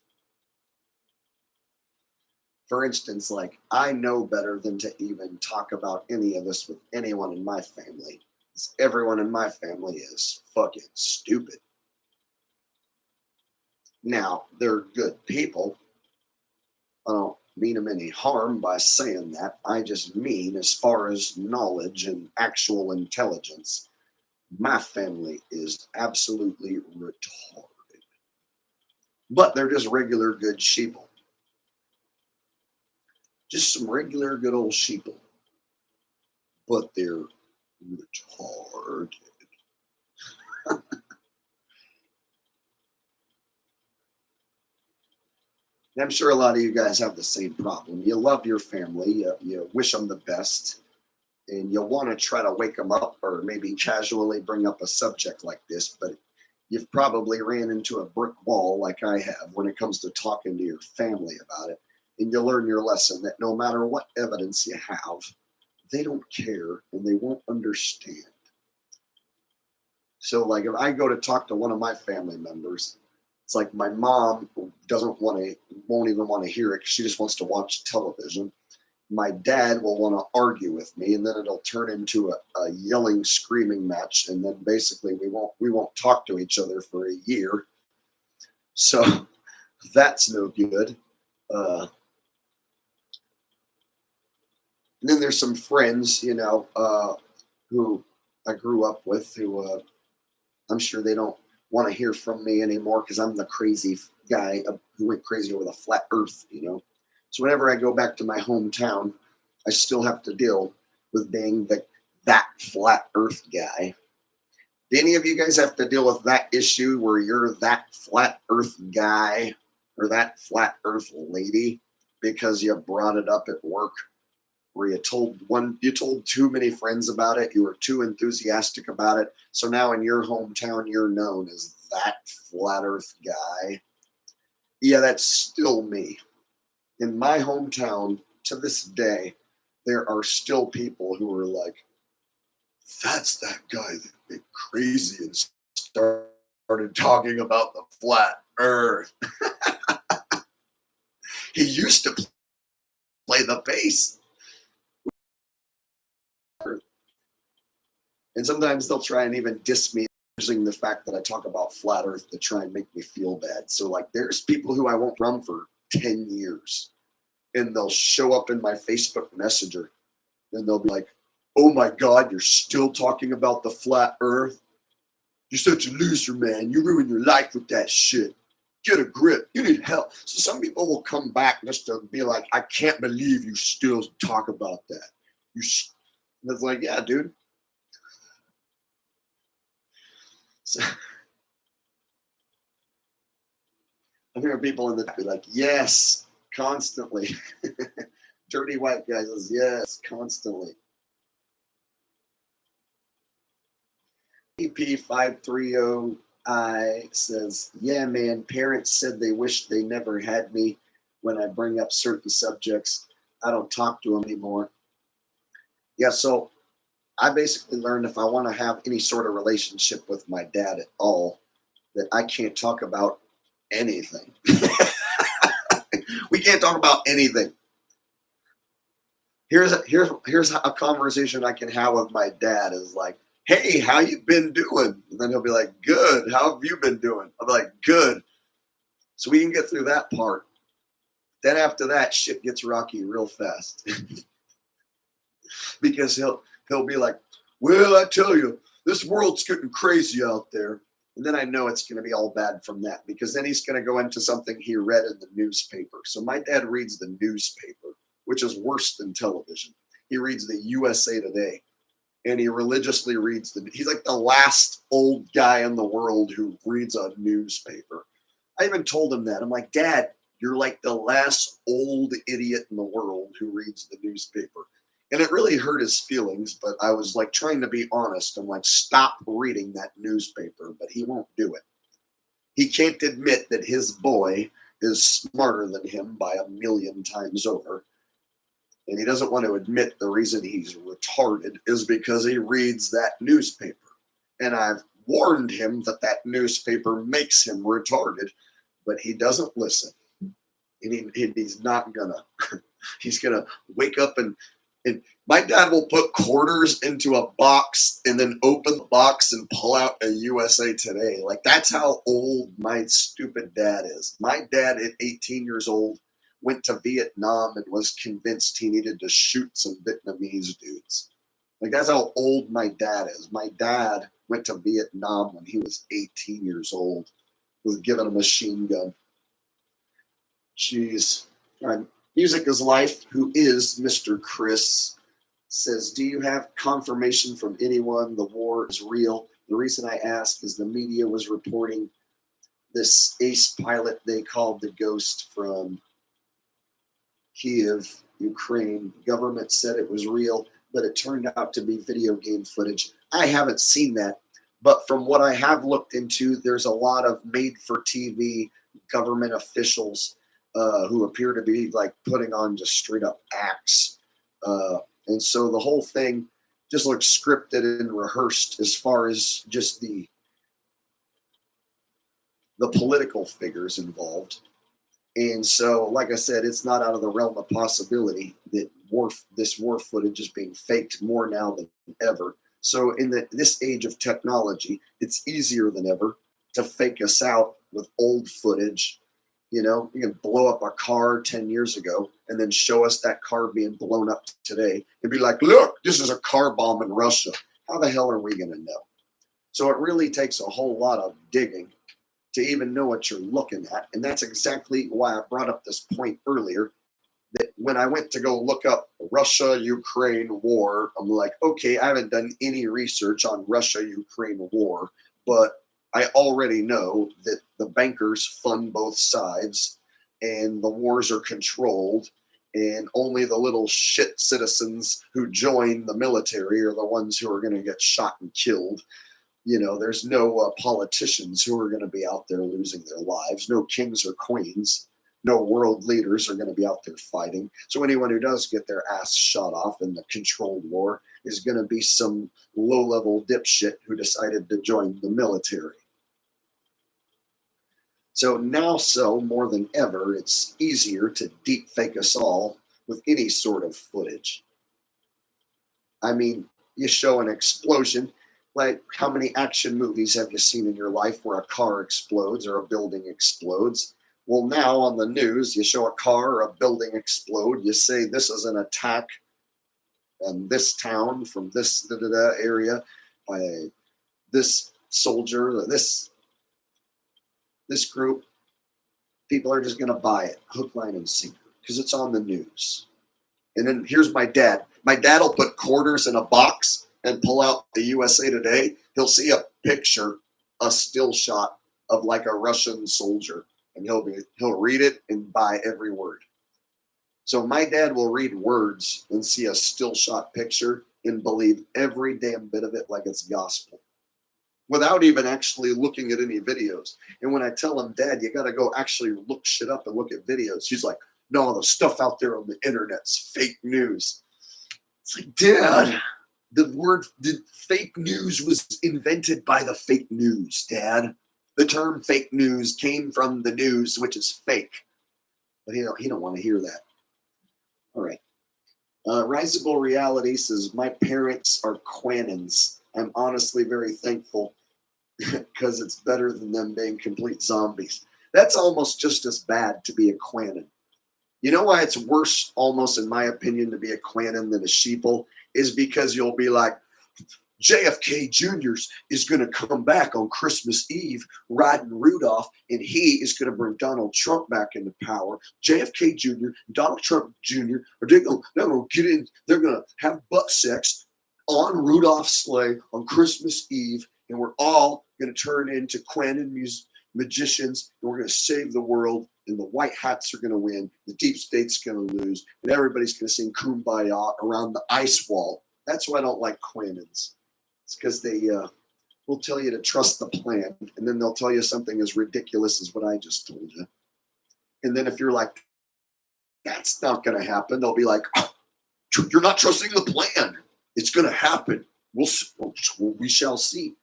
For instance, like, I know better than to even talk about any of this with anyone in my family. Everyone in my family is fucking stupid. Now, they're good people. I don't mean them any harm by saying that. I just mean, as far as knowledge and actual intelligence, my family is absolutely retarded. But they're just regular good sheeple. Just some regular good old sheeple. But they're retarded. I'm sure a lot of you guys have the same problem. You love your family, you wish them the best, and you want to try to wake them up or maybe casually bring up a subject like this, but you've probably ran into a brick wall like I have when it comes to talking to your family about it. And you learn your lesson that no matter what evidence you have, they don't care and they won't understand. So, like, if I go to talk to one of my family members, it's like my mom won't even want to hear it because she just wants to watch television. My dad will want to argue with me, and then it'll turn into a yelling, screaming match, and then basically we won't talk to each other for a year. So that's no good. And then there's some friends, who I grew up with who I'm sure they don't want to hear from me anymore because I'm the crazy guy who went crazy over the flat earth, So whenever I go back to my hometown, I still have to deal with being that flat earth guy. Do any of you guys have to deal with that issue where you're that flat earth guy or that flat earth lady because you brought it up at work? Where you told too many friends about it, you were too enthusiastic about it, so now in your hometown you're known as that flat earth guy. Yeah, that's still me. In my hometown, to this day, there are still people who are like, that's that guy that went crazy and started talking about the flat earth. He used to play the bass. And sometimes they'll try and even diss me using the fact that I talk about flat earth to try and make me feel bad. So like there's people who I won't run for 10 years and they'll show up in my Facebook Messenger and they'll be like, oh my God, you're still talking about the flat earth? You're such a loser, man. You ruin your life with that shit. Get a grip. You need help. So some people will come back just to be like, I can't believe you still talk about that. And it's like, yeah, dude. So, I'm hearing people in the be like, yes, constantly. Dirty white guy says, yes, constantly. EP530I says, yeah, man, parents said they wish they never had me when I bring up certain subjects. I don't talk to them anymore. Yeah, so I basically learned if I want to have any sort of relationship with my dad at all, that I can't talk about anything. We can't talk about anything. Here's a conversation I can have with my dad is like, hey, how you been doing? And then he'll be like, good. How have you been doing? I'll be like, good. So we can get through that part. Then after that, shit gets rocky real fast. Because he'll be like, well, I tell you, this world's getting crazy out there. And then I know it's going to be all bad from that, because then he's going to go into something he read in the newspaper. So my dad reads the newspaper, which is worse than television. He reads the USA Today, and he religiously reads he's like the last old guy in the world who reads a newspaper. I even told him that. I'm like, Dad, you're like the last old idiot in the world who reads the newspaper. And it really hurt his feelings, but I was like trying to be honest. I'm like, stop reading that newspaper, but he won't do it. He can't admit that his boy is smarter than him by 1,000,000 times over. And he doesn't want to admit the reason he's retarded is because he reads that newspaper. And I've warned him that that newspaper makes him retarded, but he doesn't listen. And he's not gonna. He's gonna wake up and my dad will put quarters into a box and then open the box and pull out a USA Today. Like, that's how old my stupid dad is. My dad at 18 years old went to Vietnam and was convinced he needed to shoot some Vietnamese dudes. Like, that's how old my dad is. My dad went to Vietnam when he was 18 years old, was given a machine gun. Jeez. All right. Music is Life, who is Mr. Chris, says, do you have confirmation from anyone the war is real? The reason I ask is the media was reporting this ace pilot they called the Ghost from Kiev, Ukraine. Government said it was real, but it turned out to be video game footage. I haven't seen that, but from what I have looked into, there's a lot of made-for-TV government officials who appear to be like putting on just straight up acts. And so the whole thing just looks scripted and rehearsed as far as just the political figures involved. And so, like I said, it's not out of the realm of possibility that this war footage is being faked more now than ever. So in this age of technology, it's easier than ever to fake us out with old footage. You know, you can blow up a car 10 years ago and then show us that car being blown up today and be like, look, this is a car bomb in Russia. How the hell are we going to know? So it really takes a whole lot of digging to even know what you're looking at. And that's exactly why I brought up this point earlier, that when I went to go look up Russia-Ukraine war, I'm like, okay, I haven't done any research on Russia-Ukraine war, but I already know that the bankers fund both sides and the wars are controlled, and only the little shit citizens who join the military are the ones who are going to get shot and killed. You know, there's no politicians who are going to be out there losing their lives, no kings or queens, no world leaders are going to be out there fighting. So anyone who does get their ass shot off in the controlled war is going to be some low-level dipshit who decided to join the military. So now, more than ever, it's easier to deep fake us all with any sort of footage. I mean, you show an explosion Like, how many action movies have you seen in your life where a car explodes or a building explodes? Well, now on the news, you show a car or a building explode. You say this is an attack in this town from this area by this soldier or this group. People are just going to buy it, hook, line, and sinker, because it's on the news. And then here's my dad. My dad will put quarters in a box and pull out the USA Today. He'll see a picture, a still shot of like a Russian soldier, and he'll read it and buy every word. So my dad will read words and see a still shot picture and believe every damn bit of it like it's gospel, without even actually looking at any videos. And when I tell him, Dad, you got to go actually look shit up and look at videos, he's like, no, the stuff out there on the internet's fake news. It's like, Dad, the fake news was invented by the fake news, Dad. The term fake news came from the news, which is fake. But he don't want to hear that. All right. Riseable Reality says, my parents are QAnons. I'm honestly very thankful because it's better than them being complete zombies. That's almost just as bad to be a QAnon. You know why it's worse, almost in my opinion, to be a QAnon than a sheeple? Is because you'll be like, JFK Jr. is going to come back on Christmas Eve riding Rudolph, and he is going to bring Donald Trump back into power. JFK Jr. and Donald Trump Jr. they're going to get in, they're going to have butt sex on Rudolph's sleigh on Christmas Eve, and we're all going to turn into QAnon magicians, and we're going to save the world, and the white hats are going to win, the deep state's going to lose, and everybody's going to sing Kumbaya around the ice wall. That's why I don't like QAnons. It's because they will tell you to trust the plan, and then they'll tell you something as ridiculous as what I just told you. And then if you're like, that's not going to happen, they'll be like, oh, you're not trusting the plan. It's going to happen. We shall see.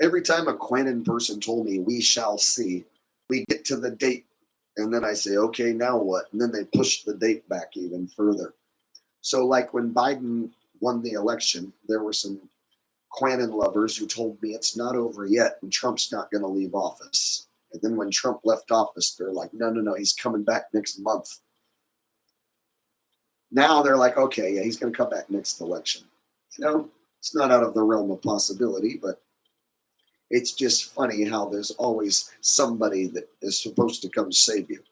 Every time a QAnon person told me, we shall see, we get to the date, and then I say, okay, now what? And then they push the date back even further. So like when Biden won the election, there were some QAnon lovers who told me it's not over yet and Trump's not going to leave office. And then when Trump left office, they're like, no, he's coming back next month. Now they're like, okay, yeah, he's going to come back next election. You know, it's not out of the realm of possibility, but it's just funny how there's always somebody that is supposed to come save you.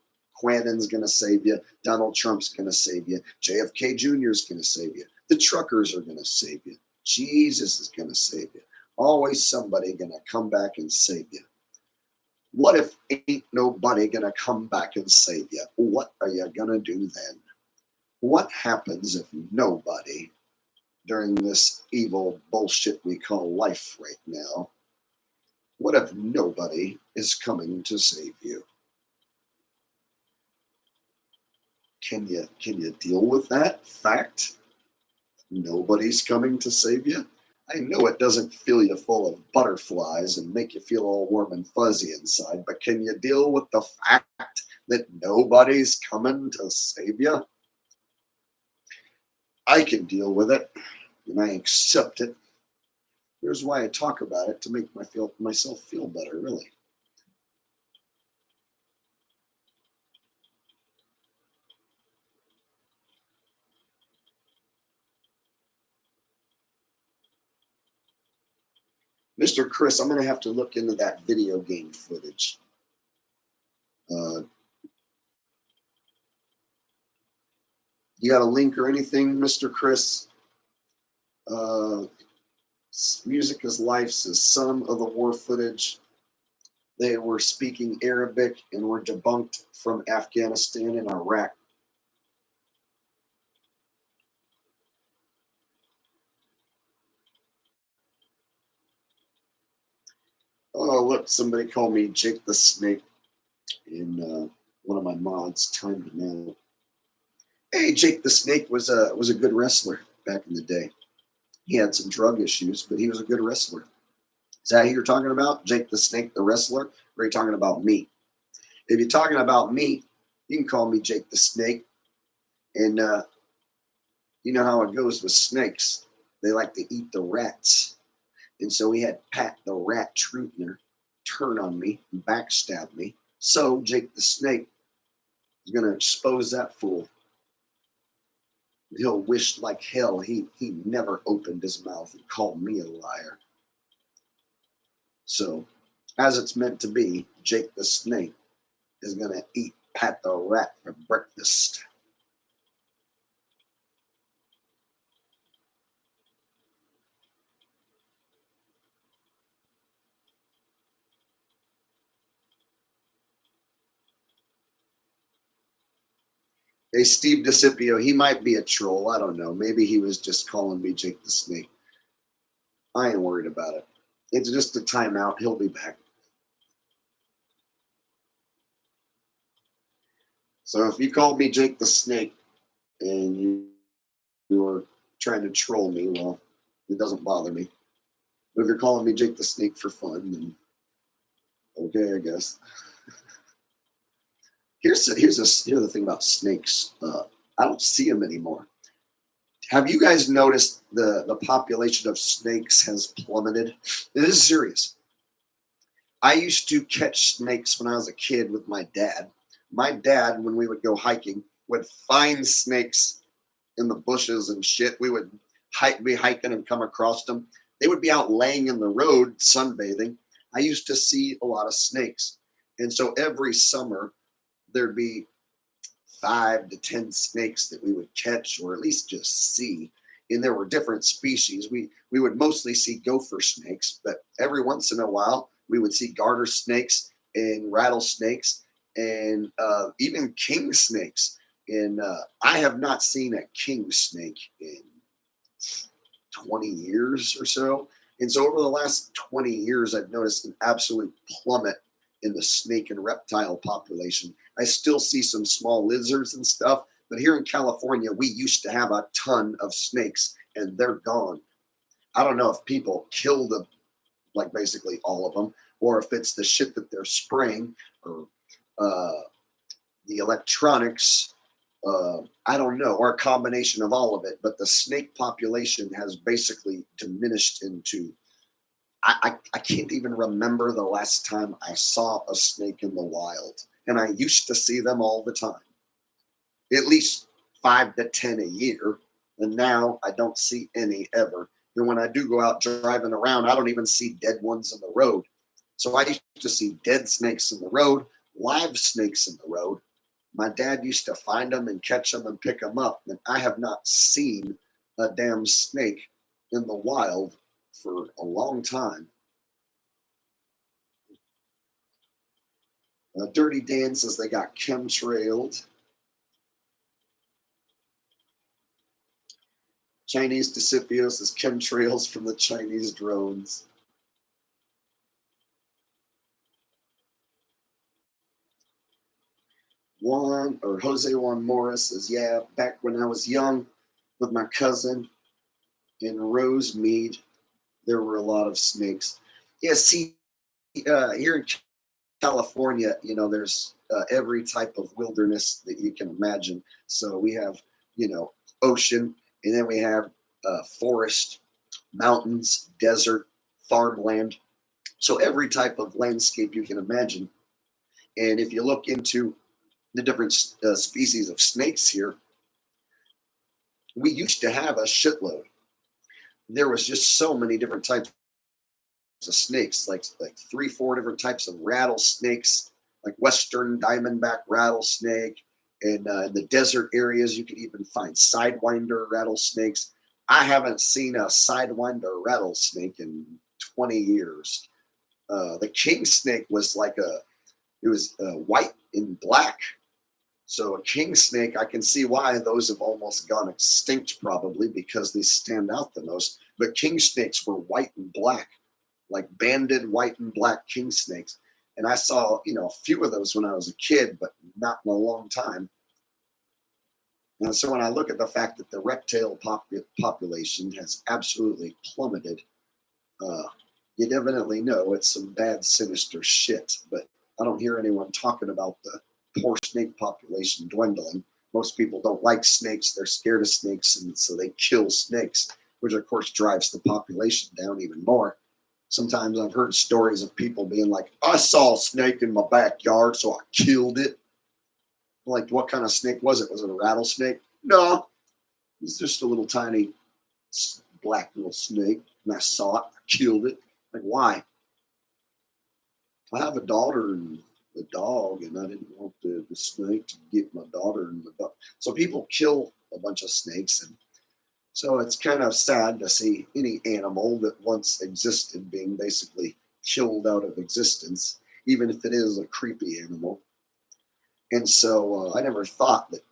QAnon's going to save you. Donald Trump's going to save you. JFK Jr. is going to save you. The truckers are going to save you. Jesus is going to save you. Always somebody going to come back and save you. What if ain't nobody going to come back and save you? What are you going to do then? What happens if nobody, during this evil bullshit we call life right now, what if nobody is coming to save you? Can you deal with that fact? Nobody's coming to save you? I know it doesn't fill you full of butterflies and make you feel all warm and fuzzy inside, but can you deal with the fact that nobody's coming to save you? I can deal with it, and I accept it. Here's why I talk about it, to make myself feel better, really. Mr. Chris, I'm going to have to look into that video game footage. You got a link or anything, Mr. Chris? Music is Life says some of the war footage, they were speaking Arabic and were debunked from Afghanistan and Iraq. Oh, look, somebody called me Jake the Snake in one of my mods, Time to Know. Hey, Jake the Snake was a good wrestler back in the day. He had some drug issues, but he was a good wrestler. Is that who you're talking about? Jake the Snake, the wrestler? Or are you talking about me? If you're talking about me, you can call me Jake the Snake. And you know how it goes with snakes. They like to eat the rats. And so he had Pat the Rat Truthner turn on me and backstab me. So Jake the Snake is going to expose that fool. He'll wish like hell he never opened his mouth and called me a liar. So, as it's meant to be, Jake the Snake is going to eat Pat the Rat for breakfast. Hey, Steve DeCipio, he might be a troll. I don't know. Maybe he was just calling me Jake the Snake. I ain't worried about it. It's just a timeout. He'll be back. So if you called me Jake the Snake and you were trying to troll me, well, it doesn't bother me. But if you're calling me Jake the Snake for fun, then okay, I guess. Here's the thing about snakes. I don't see them anymore. Have you guys noticed the population of snakes has plummeted? This is serious. I used to catch snakes when I was a kid with my dad. My dad, when we would go hiking, would find snakes in the bushes and shit. We would be hiking and come across them. They would be out laying in the road sunbathing. I used to see a lot of snakes. And so every summer, there'd be 5 to 10 snakes that we would catch or at least just see. And there were different species. We would mostly see gopher snakes, but every once in a while we would see garter snakes and rattlesnakes and even king snakes. And I have not seen a king snake in 20 years or so. And so over the last 20 years, I've noticed an absolute plummet in the snake and reptile population. I still see some small lizards and stuff, but here in California, we used to have a ton of snakes and they're gone. I don't know if people kill them, like basically all of them, or if it's the shit that they're spraying or the electronics. I don't know, or a combination of all of it, but the snake population has basically diminished into, I can't even remember the last time I saw a snake in the wild. And I used to see them all the time, at least 5 to 10 a year. And now I don't see any ever. And when I do go out driving around, I don't even see dead ones in the road. So I used to see dead snakes in the road, live snakes in the road. My dad used to find them and catch them and pick them up. And I have not seen a damn snake in the wild for a long time. Dirty Dan says they got chemtrailed. Chinese Decipio says chemtrails from the Chinese drones. Jose Juan Morris says, yeah, back when I was young with my cousin in Rosemead, there were a lot of snakes. Yeah, see, here in California, you know, there's every type of wilderness that you can imagine. So we have, you know, ocean, and then we have forest, mountains, desert, farmland. So every type of landscape you can imagine. And if you look into the different species of snakes here, we used to have a shitload. There was just so many different types of snakes, like 3-4 different types of rattlesnakes, like western diamondback rattlesnake. And in the desert areas, you could even find sidewinder rattlesnakes. I haven't seen a sidewinder rattlesnake in 20 years. The king snake was it was white and black. So a king snake, I can see why those have almost gone extinct probably because they stand out the most. But king snakes were white and black, like banded white and black king snakes. And I saw, you know, a few of those when I was a kid, but not in a long time. And so when I look at the fact that the reptile population has absolutely plummeted, you definitely know it's some bad, sinister shit. But I don't hear anyone talking about the poor snake population dwindling. Most people don't like snakes. They're scared of snakes, and so they kill snakes, which of course drives the population down even more. Sometimes I've heard stories of people being like, I saw a snake in my backyard, so I killed it. Like, what kind of snake was it? Was it a rattlesnake? No, it's just a little tiny black little snake. And I saw it, I killed it. Like, why? I have a daughter and a dog, and I didn't want the snake to get my daughter and the dog. So people kill a bunch of snakes, and so it's kind of sad to see any animal that once existed being basically killed out of existence, even if it is a creepy animal. And so I never thought that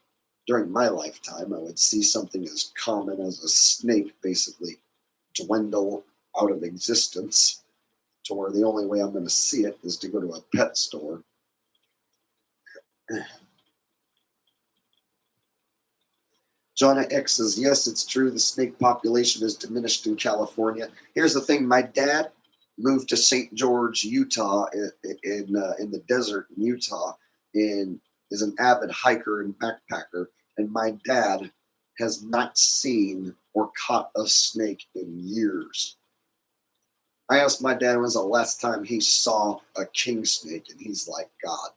during my lifetime I would see something as common as a snake basically dwindle out of existence to where the only way I'm going to see it is to go to a pet store. Jonna X says, yes, it's true. The snake population is diminished in California. Here's the thing. My dad moved to St. George, Utah, in the desert in Utah, and is an avid hiker and backpacker. And my dad has not seen or caught a snake in years. I asked my dad when was the last time he saw a king snake, and he's like, God,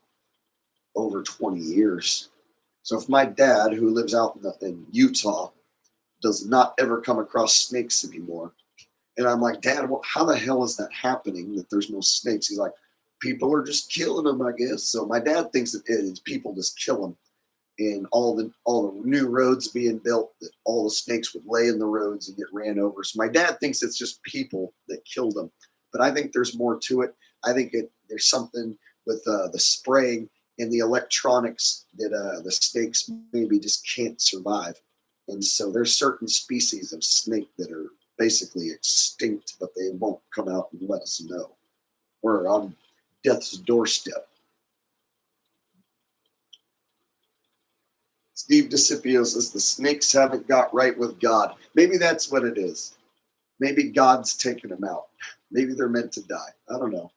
over 20 years. So if my dad, who lives out in Utah, does not ever come across snakes anymore, and I'm like, Dad, how the hell is that happening that there's no snakes? He's like, people are just killing them, I guess. So my dad thinks that it is people just kill them, and all the new roads being built, that all the snakes would lay in the roads and get ran over. So my dad thinks it's just people that killed them, but I think there's more to it. I think there's something with the spraying and the electronics that the snakes maybe just can't survive. And so there's certain species of snake that are basically extinct, but they won't come out and let us know. We're on death's doorstep. Steve DeCipio says the snakes haven't got right with God. Maybe that's what it is. Maybe God's taking them out. Maybe they're meant to die. I don't know.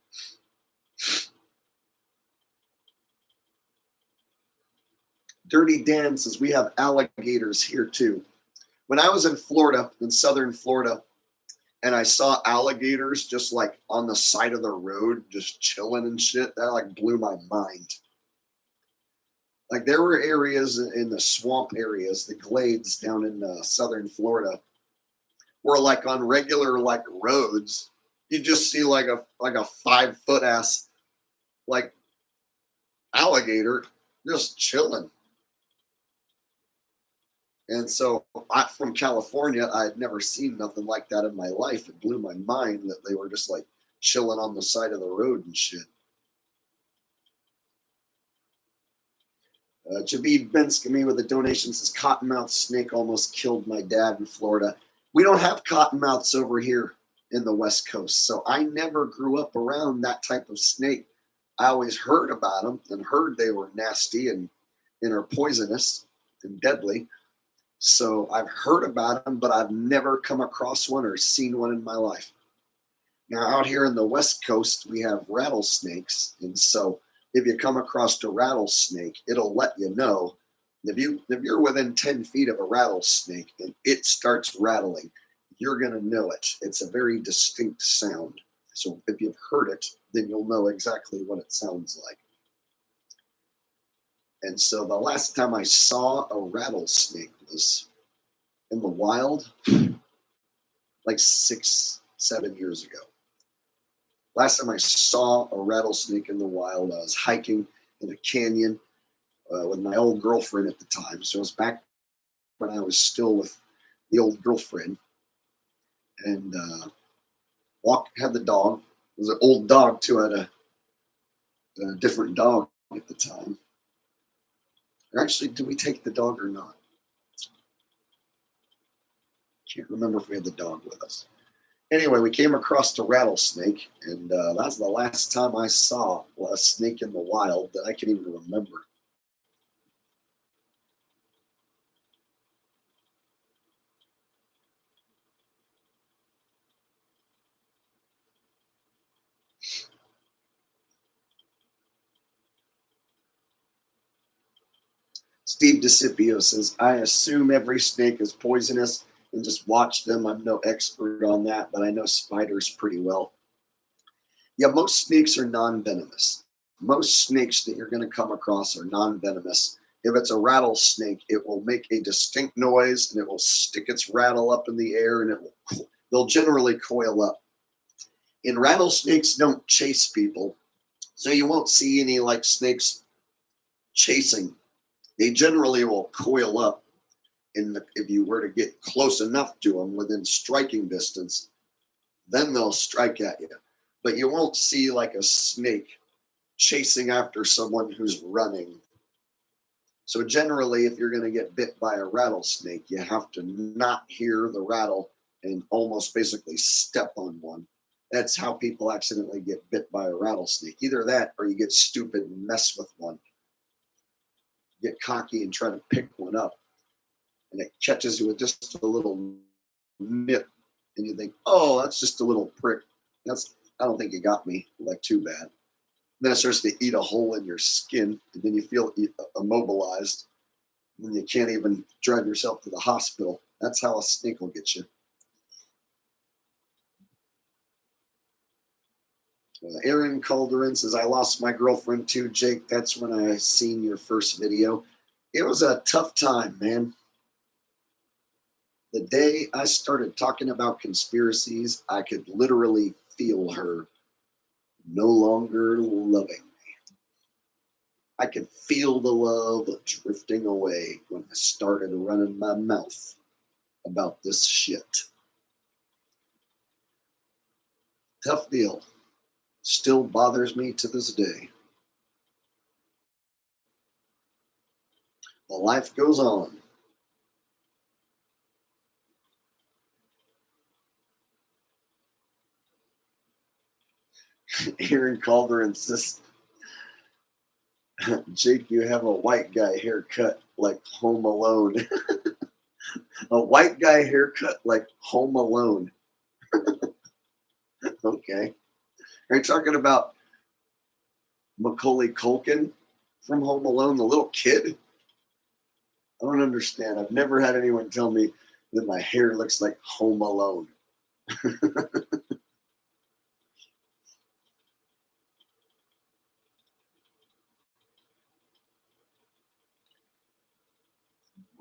Dirty Dan says we have alligators here too. When I was in Florida, in southern Florida, and I saw alligators just like on the side of the road, just chilling and shit, that like blew my mind. Like there were areas in the swamp areas, the glades down in southern Florida, where like on regular like roads, you just see like a 5-foot ass like alligator just chilling. And so from California, I had never seen nothing like that in my life. It blew my mind that they were just like chilling on the side of the road and shit. Javid Benskamy with a donation says, cottonmouth snake almost killed my dad in Florida. We don't have cottonmouths over here in the West Coast, so I never grew up around that type of snake. I always heard about them and heard they were nasty and are poisonous and deadly. So I've heard about them, but I've never come across one or seen one in my life. Now out here in the West Coast, we have rattlesnakes. And so if you come across a rattlesnake, it'll let you know. If you're within 10 feet of a rattlesnake and it starts rattling, you're going to know it. It's a very distinct sound. So if you've heard it, then you'll know exactly what it sounds like. And so the last time I saw a rattlesnake was in the wild, like 6-7 years ago. Last time I saw a rattlesnake in the wild, I was hiking in a canyon with my old girlfriend at the time. So it was back when I was still with the old girlfriend. And had the dog. It was an old dog too. I had a different dog at the time. Actually, did we take the dog or not? Can't remember if we had the dog with us. Anyway, we came across a rattlesnake, and that's the last time I saw a snake in the wild that I can even remember. Steve DeCipio says, I assume every snake is poisonous and just watch them. I'm no expert on that, but I know spiders pretty well. Yeah, most snakes are non-venomous. Most snakes that you're going to come across are non-venomous. If it's a rattlesnake, it will make a distinct noise and it will stick its rattle up in the air and they'll generally coil up. And rattlesnakes don't chase people, so you won't see any like snakes chasing. They generally will coil up, and if you were to get close enough to them within striking distance, then they'll strike at you. But you won't see like a snake chasing after someone who's running. So generally, if you're going to get bit by a rattlesnake, you have to not hear the rattle and almost basically step on one. That's how people accidentally get bit by a rattlesnake. Either that or you get stupid and mess with one. Get cocky and try to pick one up. And it catches you with just a little nip. And you think, oh, that's just a little prick. I don't think you got me like too bad. Then it starts to eat a hole in your skin, and then you feel immobilized, and you can't even drive yourself to the hospital. That's how a snake will get you. Aaron Calderon says, I lost my girlfriend too, Jake. That's when I seen your first video. It was a tough time, man. The day I started talking about conspiracies, I could literally feel her no longer loving me. I could feel the love drifting away when I started running my mouth about this shit. Tough deal. Still bothers me to this day. But life goes on. Aaron Calderon says, Jake, you have a white guy haircut like Home Alone. A white guy haircut like Home Alone. Okay. Are you talking about Macaulay Culkin from Home Alone, the little kid? I don't understand. I've never had anyone tell me that my hair looks like Home Alone.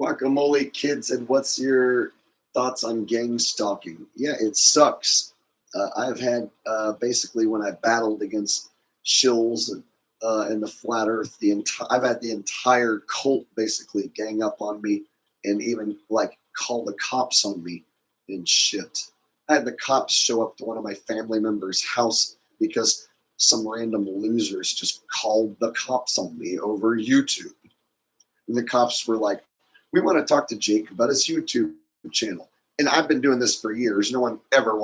Guacamole Kid said, what's your thoughts on gang stalking? Yeah, it sucks. I've had basically when I battled against Shills and the Flat Earth, I've had the entire cult basically gang up on me and even like call the cops on me and shit. I had the cops show up to one of my family members' house because some random losers just called the cops on me over YouTube. And the cops were like, we want to talk to Jake about his YouTube channel. And I've been doing this for years. No one ever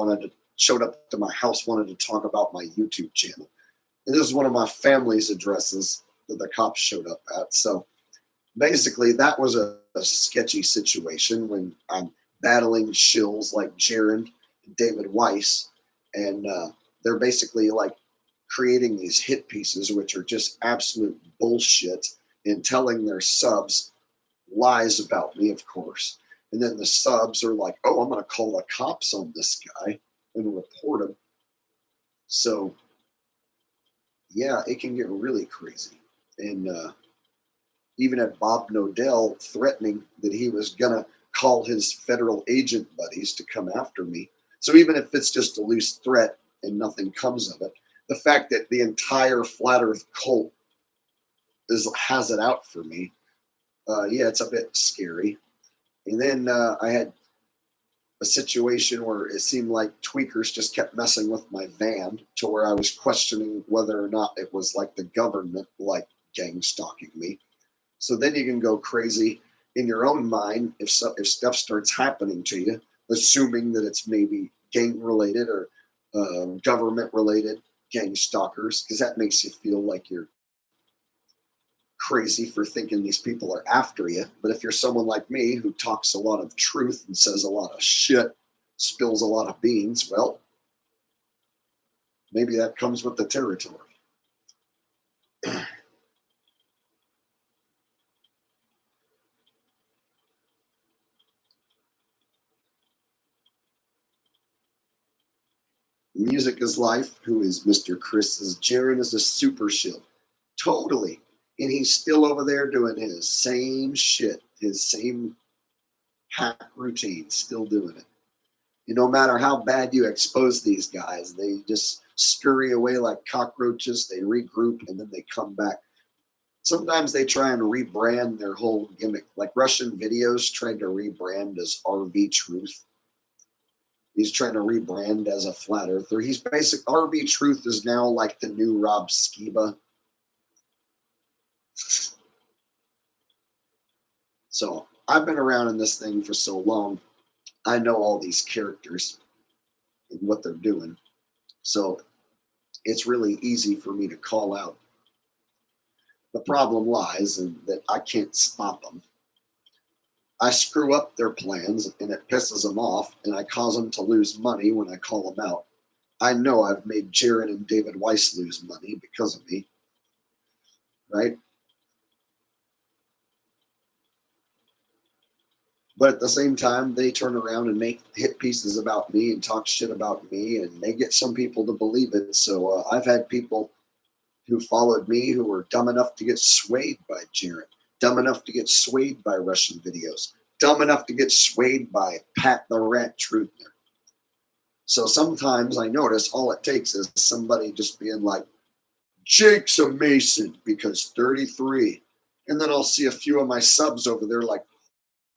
showed up to my house, wanted to talk about my YouTube channel. And this is one of my family's addresses that the cops showed up at. So basically that was a sketchy situation when I'm battling shills like Jaron and David Weiss. And they're basically like creating these hit pieces, which are just absolute bullshit, and telling their subs lies about me, of course. And then the subs are like, oh, I'm going to call the cops on this guy and report him. So, yeah, it can get really crazy. And even at Bob Nodell threatening that he was going to call his federal agent buddies to come after me. So even if it's just a loose threat and nothing comes of it, the fact that the entire Flat Earth cult has it out for me, yeah, it's a bit scary. And then I had a situation where it seemed like tweakers just kept messing with my van to where I was questioning whether or not it was like the government like gang stalking me. So then you can go crazy in your own mind if stuff starts happening to you, assuming that it's maybe gang related or government related gang stalkers, because that makes you feel like you're crazy for thinking these people are after you. But if you're someone like me who talks a lot of truth and says a lot of shit, spills a lot of beans, well, maybe that comes with the territory. Music is Life, who is Mr. Chris's Jaron, is a super shill. Totally. And he's still over there doing his same shit, his same hack routine, still doing it. And no matter how bad you expose these guys, they just scurry away like cockroaches. They regroup and then they come back. Sometimes they try and rebrand their whole gimmick. Like Russian Videos tried to rebrand as RV Truth. He's trying to rebrand as a flat earther. He's basic. RV Truth is now like the new Rob Skiba. So I've been around in this thing for so long. I know all these characters and what they're doing. So it's really easy for me to call out. The problem lies in that I can't stop them. I screw up their plans and it pisses them off, and I cause them to lose money when I call them out. I know I've made Jaron and David Weiss lose money because of me, right? But at the same time, they turn around and make hit pieces about me and talk shit about me, and they get some people to believe it. So I've had people who followed me who were dumb enough to get swayed by Jaron, dumb enough to get swayed by Russian Videos, dumb enough to get swayed by Pat the Rat Truther. So sometimes I notice all it takes is somebody just being like, Jake's a Mason because 33. And then I'll see a few of my subs over there like,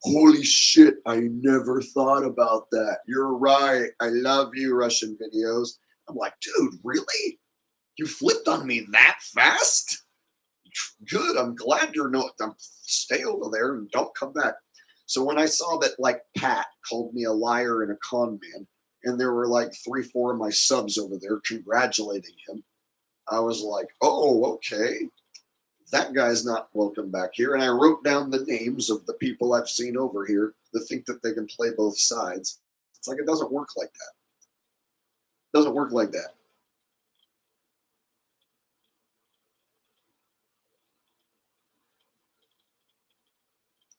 holy shit, I never thought about that. You're right. I love you, Russian Videos. I'm like, dude, really? You flipped on me that fast? Good. I'm glad you're not. Stay over there and don't come back. So when I saw that, like, Pat called me a liar and a con man, and there were like 3-4 of my subs over there congratulating him, I was like, oh, okay. That guy's not welcome back here. And I wrote down the names of the people I've seen over here that think that they can play both sides. It's like, it doesn't work like that. It doesn't work like that.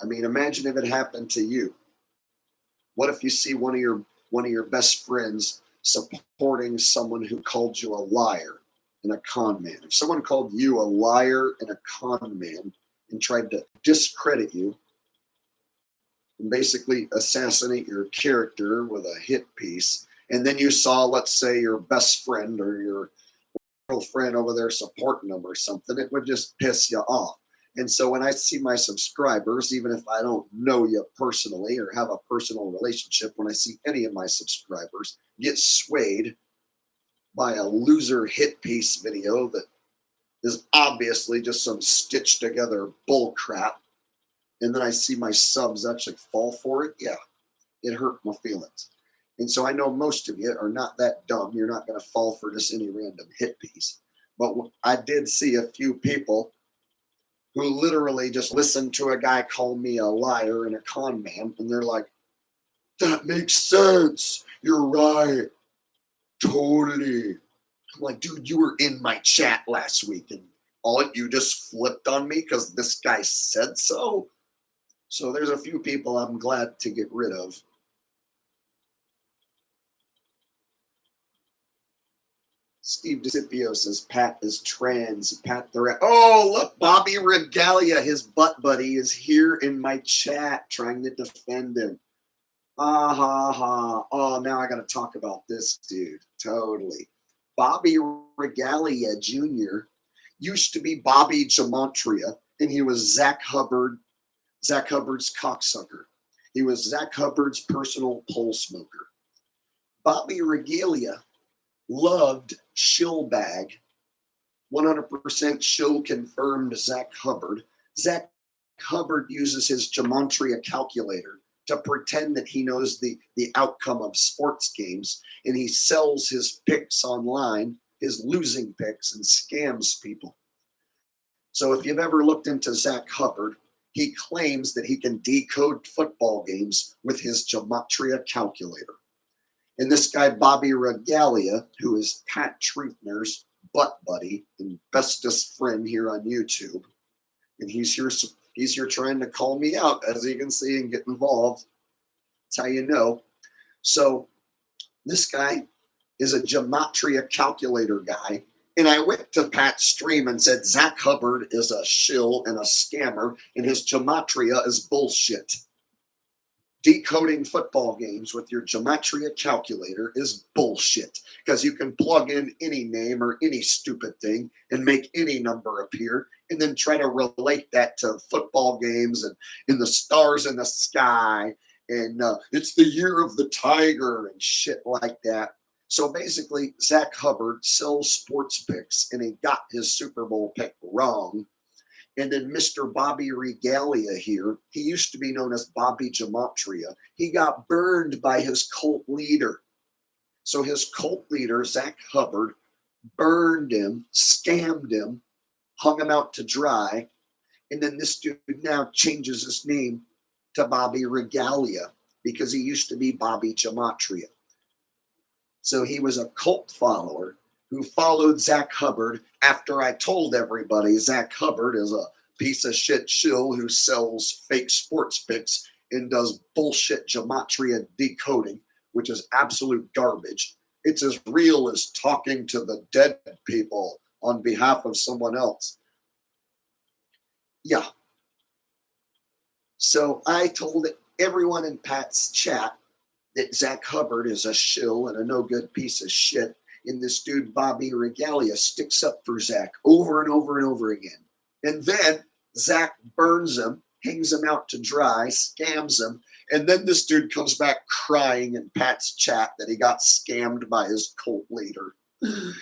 I mean, imagine if it happened to you. What if you see one of your best friends supporting someone who called you a liar and a con man? If someone called you a liar and a con man and tried to discredit you and basically assassinate your character with a hit piece, and then you saw, let's say, your best friend or your girlfriend over there supporting them or something, it would just piss you off. And so when I see my subscribers, even if I don't know you personally or have a personal relationship, when I see any of my subscribers get swayed by a loser hit piece video that is obviously just some stitched together bull crap, and then I see my subs actually fall for it, yeah, it hurt my feelings. And so I know most of you are not that dumb. You're not going to fall for just any random hit piece. But I did see a few people who literally just listened to a guy call me a liar and a con man, and they're like, that makes sense. You're right. Totally. I'm like, dude, you were in my chat last week, and you just flipped on me because this guy said so. So there's a few people I'm glad to get rid of. Steve DeCipio says Pat is trans. Pat the Rat. Oh, look, Bobby Regalia, his butt buddy, is here in my chat trying to defend him. Ah ha ha. Oh, now I got to talk about this dude. Totally. Bobby Regalia Jr. used to be Bobby Gematria, and he was Zach Hubbard's cocksucker. He was Zach Hubbard's personal pole smoker. Bobby Regalia loved Shill bag. 100% Shill confirmed Zach Hubbard. Zach Hubbard uses his Gematria calculator to pretend that he knows the outcome of sports games, and he sells his picks online, his losing picks, and scams people. So if you've ever looked into Zach Hubbard, he claims that he can decode football games with his Gematria calculator. And this guy, Bobby Regalia, who is Pat Truthner's butt buddy and bestest friend here on YouTube, and he's here trying to call me out, as you can see, and get involved. That's how you know. So this guy is a Gematria calculator guy. And I went to Pat's stream and said, Zach Hubbard is a shill and a scammer, and his Gematria is bullshit. Decoding football games with your Gematria calculator is bullshit, because you can plug in any name or any stupid thing and make any number appear, and then try to relate that to football games and in the stars in the sky, and it's the year of the tiger and shit like that. So basically, Zach Hubbard sells sports picks, and he got his Super Bowl pick wrong. And then Mr. Bobby Regalia here, he used to be known as Bobby Gematria. He got burned by his cult leader. So his cult leader, Zach Hubbard, burned him, scammed him, hung him out to dry. And then this dude now changes his name to Bobby Regalia because he used to be Bobby Gematria. So he was a cult follower who followed Zach Hubbard after I told everybody Zach Hubbard is a piece of shit shill who sells fake sports picks and does bullshit Gematria decoding, which is absolute garbage. It's as real as talking to the dead people on behalf of someone else. Yeah. So I told everyone in Pat's chat that Zach Hubbard is a shill and a no good piece of shit. And this dude, Bobby Regalia, sticks up for Zach over and over and over again. And then Zach burns him, hangs him out to dry, scams him. And then this dude comes back crying in Pat's chat that he got scammed by his cult leader.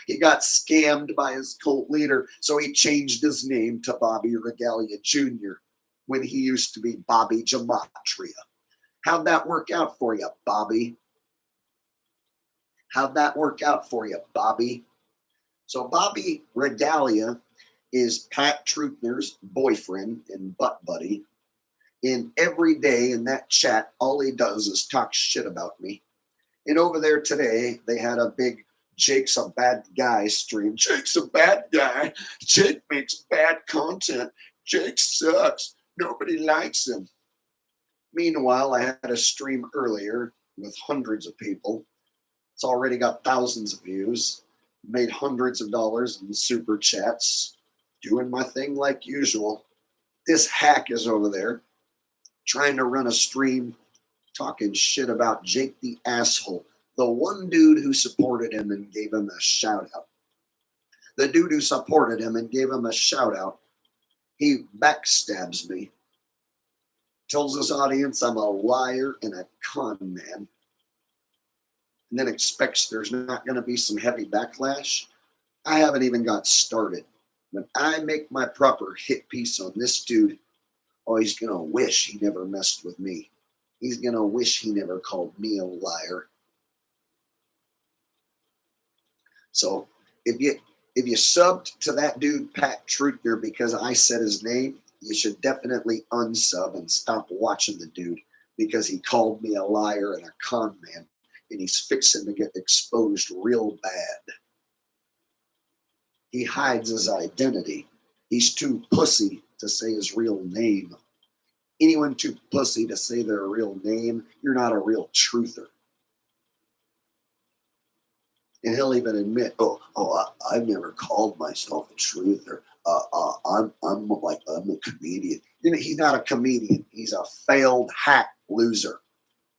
He got scammed by his cult leader. So he changed his name to Bobby Regalia Jr. when he used to be Bobby Gematria. How'd that work out for you, Bobby? How'd that work out for you, Bobby? So Bobby Regalia is Pat Truthner's boyfriend and butt buddy. And every day in that chat, all he does is talk shit about me. And over there today, they had a big Jake's a bad guy stream. Jake's a bad guy. Jake makes bad content. Jake sucks. Nobody likes him. Meanwhile, I had a stream earlier with hundreds of people. It's already got thousands of views, made hundreds of dollars in super chats, doing my thing like usual. This hack is over there trying to run a stream talking shit about Jake the asshole, the one dude who supported him and gave him a shout out. The dude who supported him and gave him a shout out, he backstabs me, tells his audience I'm a liar and a con man, and then expects there's not going to be some heavy backlash. I haven't even got started. When I make my proper hit piece on this dude, oh, he's going to wish he never messed with me. He's going to wish he never called me a liar. So if you subbed to that dude, Pat Truthner, because I said his name, you should definitely unsub and stop watching the dude because he called me a liar and a con man, and he's fixing to get exposed real bad. He hides his identity. He's too pussy to say his real name. Anyone too pussy to say their real name, you're not a real truther. And he'll even admit, I've never called myself a truther. I'm a comedian. You know, he's not a comedian. He's a failed hack loser.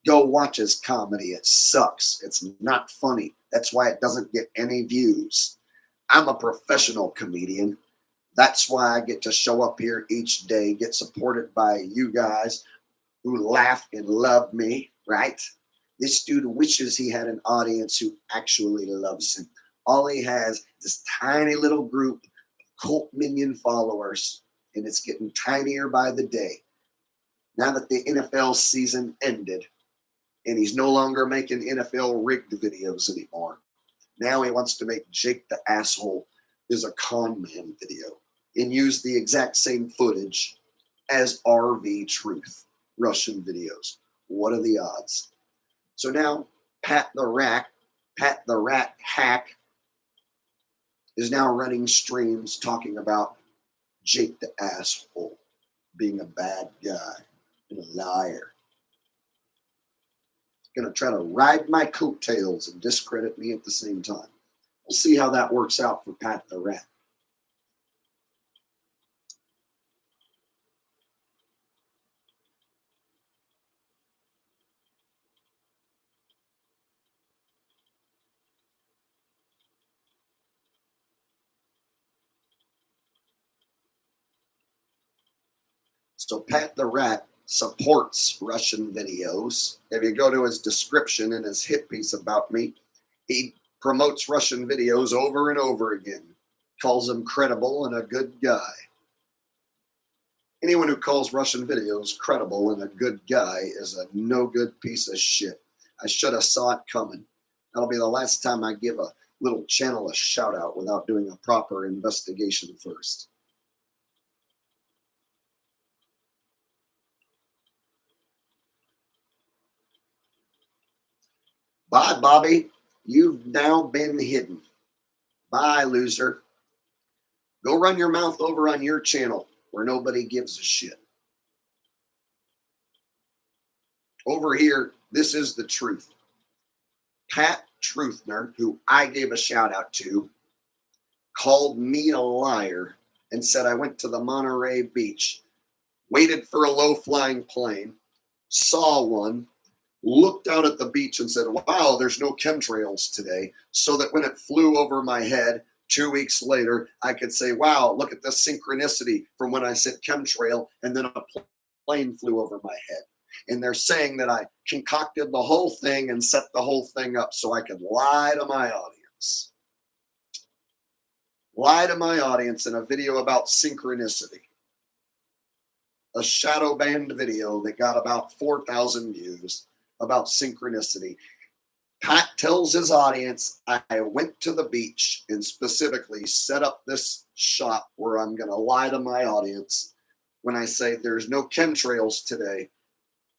Go watch his comedy. It sucks. It's not funny. That's why it doesn't get any views. I'm a professional comedian. That's why I get to show up here each day, get supported by you guys who laugh and love me, right? This dude wishes he had an audience who actually loves him. All he has is this tiny little group of cult minion followers, and it's getting tinier by the day. Now that the NFL season ended, and he's no longer making NFL rigged videos anymore. Now he wants to make Jake the asshole is a con man video and use the exact same footage as RV Truth, Russian videos. What are the odds? So now Pat the Rat hack is now running streams talking about Jake the asshole being a bad guy and a liar. going to try to ride my coattails and discredit me at the same time. We'll see how that works out for Pat the Rat. So Pat the Rat supports Russian videos. If you go to his description in his hit piece about me, he promotes Russian videos over and over again, calls them credible and a good guy. Anyone who calls Russian videos credible and a good guy is a no good piece of shit. I should have saw it coming. That'll be the last time I give a little channel a shout out without doing a proper investigation first. Bye, Bobby. You've now been hidden. Bye, loser. Go run your mouth over on your channel where nobody gives a shit. Over here, this is the truth. Pat Truthner, who I gave a shout out to, called me a liar and said I went to the Monterey Beach, waited for a low-flying plane, saw one, looked out at the beach and said, wow, there's no chemtrails today, so that when it flew over my head 2 weeks later, I could say, wow, look at the synchronicity from when I said chemtrail and then a plane flew over my head. And they're saying that I concocted the whole thing and set the whole thing up so I could lie to my audience. Lie to my audience in a video about synchronicity. A shadow banned video that got about 4,000 views about synchronicity. Pat tells his audience, I went to the beach and specifically set up this shot where I'm going to lie to my audience when I say there's no chemtrails today,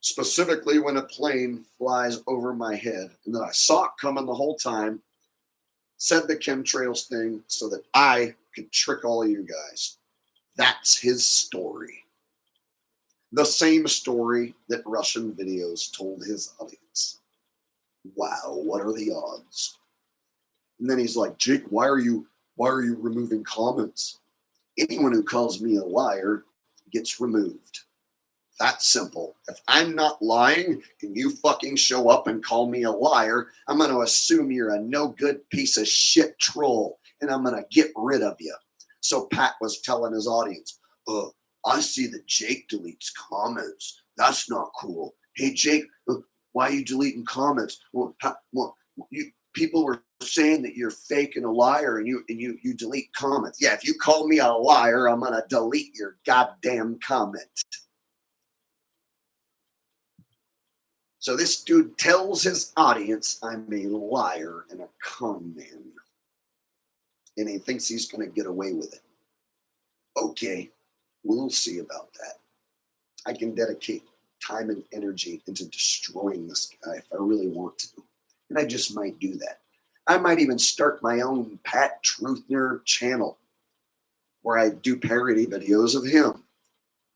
specifically when a plane flies over my head. And then I saw it coming the whole time, said the chemtrails thing so that I could trick all of you guys. That's his story. The same story that Russian videos told his audience. Wow, what are the odds? And then he's like, Jake, why are you removing comments? Anyone who calls me a liar gets removed. That's simple. If I'm not lying and you fucking show up and call me a liar, I'm going to assume you're a no good piece of shit troll and I'm going to get rid of you. So Pat was telling his audience, I see that Jake deletes comments. That's not cool. Hey, Jake, why are you deleting comments? People were saying that you're fake and a liar and you delete comments. Yeah, if you call me a liar, I'm going to delete your goddamn comment. So this dude tells his audience I'm a liar and a con man. And he thinks he's going to get away with it. Okay, we'll see about that. I can dedicate time and energy into destroying this guy if I really want to. And I just might do that. I might even start my own Pat Truthner channel where I do parody videos of him.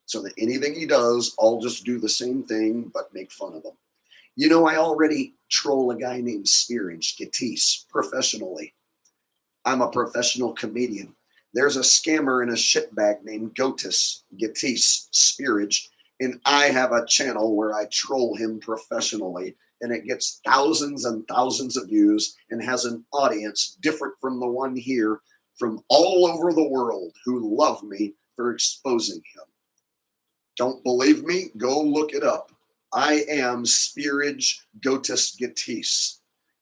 So that anything he does, I'll just do the same thing but make fun of him. You know, I already troll a guy named Spearage Gatis professionally. I'm a professional comedian. There's a scammer in a shitbag named Gatis Spearage, and I have a channel where I troll him professionally, and it gets thousands and thousands of views and has an audience different from the one here from all over the world who love me for exposing him. Don't believe me? Go look it up. I am Spearage Gatis.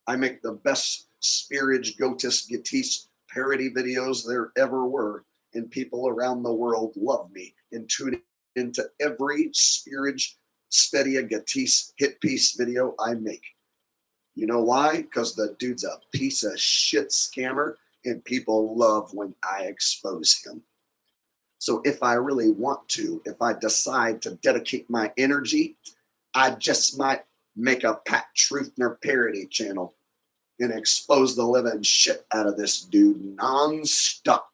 I make the best Spearage Gatis parody videos there ever were, and people around the world love me and tune into every Spearage Gatis hit piece video I make. You know why? Because the dude's a piece of shit scammer, and people love when I expose him. So if I really want to, if I decide to dedicate my energy, I just might make a Pat Truthner parody channel and expose the living shit out of this dude non-stop.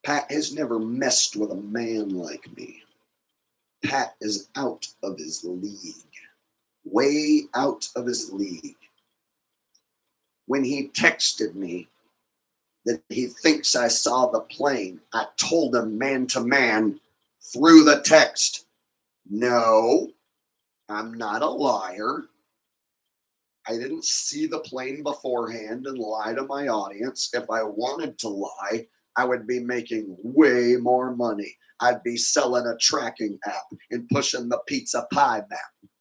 Pat has never messed with a man like me. Pat is out of his league. Way out of his league. When he texted me that he thinks I saw the plane, I told him man to man through the text, no, I'm not a liar. I didn't see the plane beforehand and lie to my audience. If I wanted to lie, I would be making way more money. I'd be selling a tracking app and pushing the pizza pie map.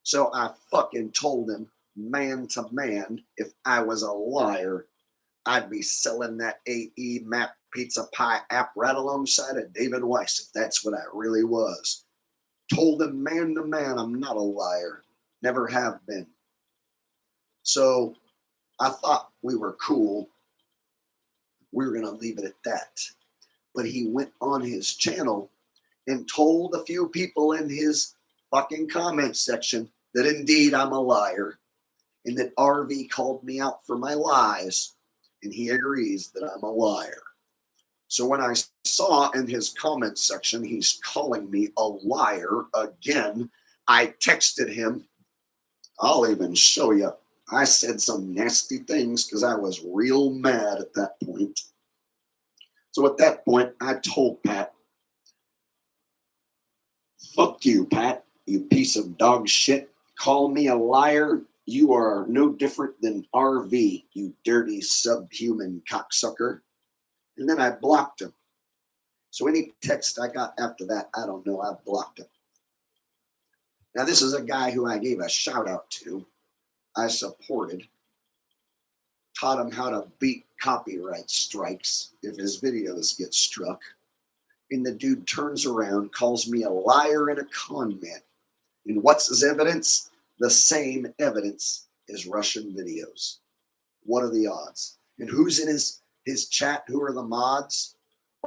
So I fucking told him man to man, if I was a liar, I'd be selling that AE map pizza pie app right alongside of David Weiss, if that's what I really was. Told him man to man, I'm not a liar. Never have been. So I thought we were cool. We were going to leave it at that. But he went on his channel and told a few people in his fucking comment section that indeed I'm a liar and that RV called me out for my lies, and he agrees that I'm a liar. So when I saw in his comment section he's calling me a liar again, I texted him. I'll even show you. I said some nasty things because I was real mad at that point. So at that point, I told Pat, fuck you, Pat, you piece of dog shit. Call me a liar. You are no different than RV, you dirty subhuman cocksucker. And then I blocked him. So any text I got after that, I don't know, I blocked him. Now this is a guy who I gave a shout out to. I supported, taught him how to beat copyright strikes if his videos get struck. And the dude turns around, calls me a liar and a con man. And what's his evidence? The same evidence as Russian videos. What are the odds? And who's in his chat? Who are the mods?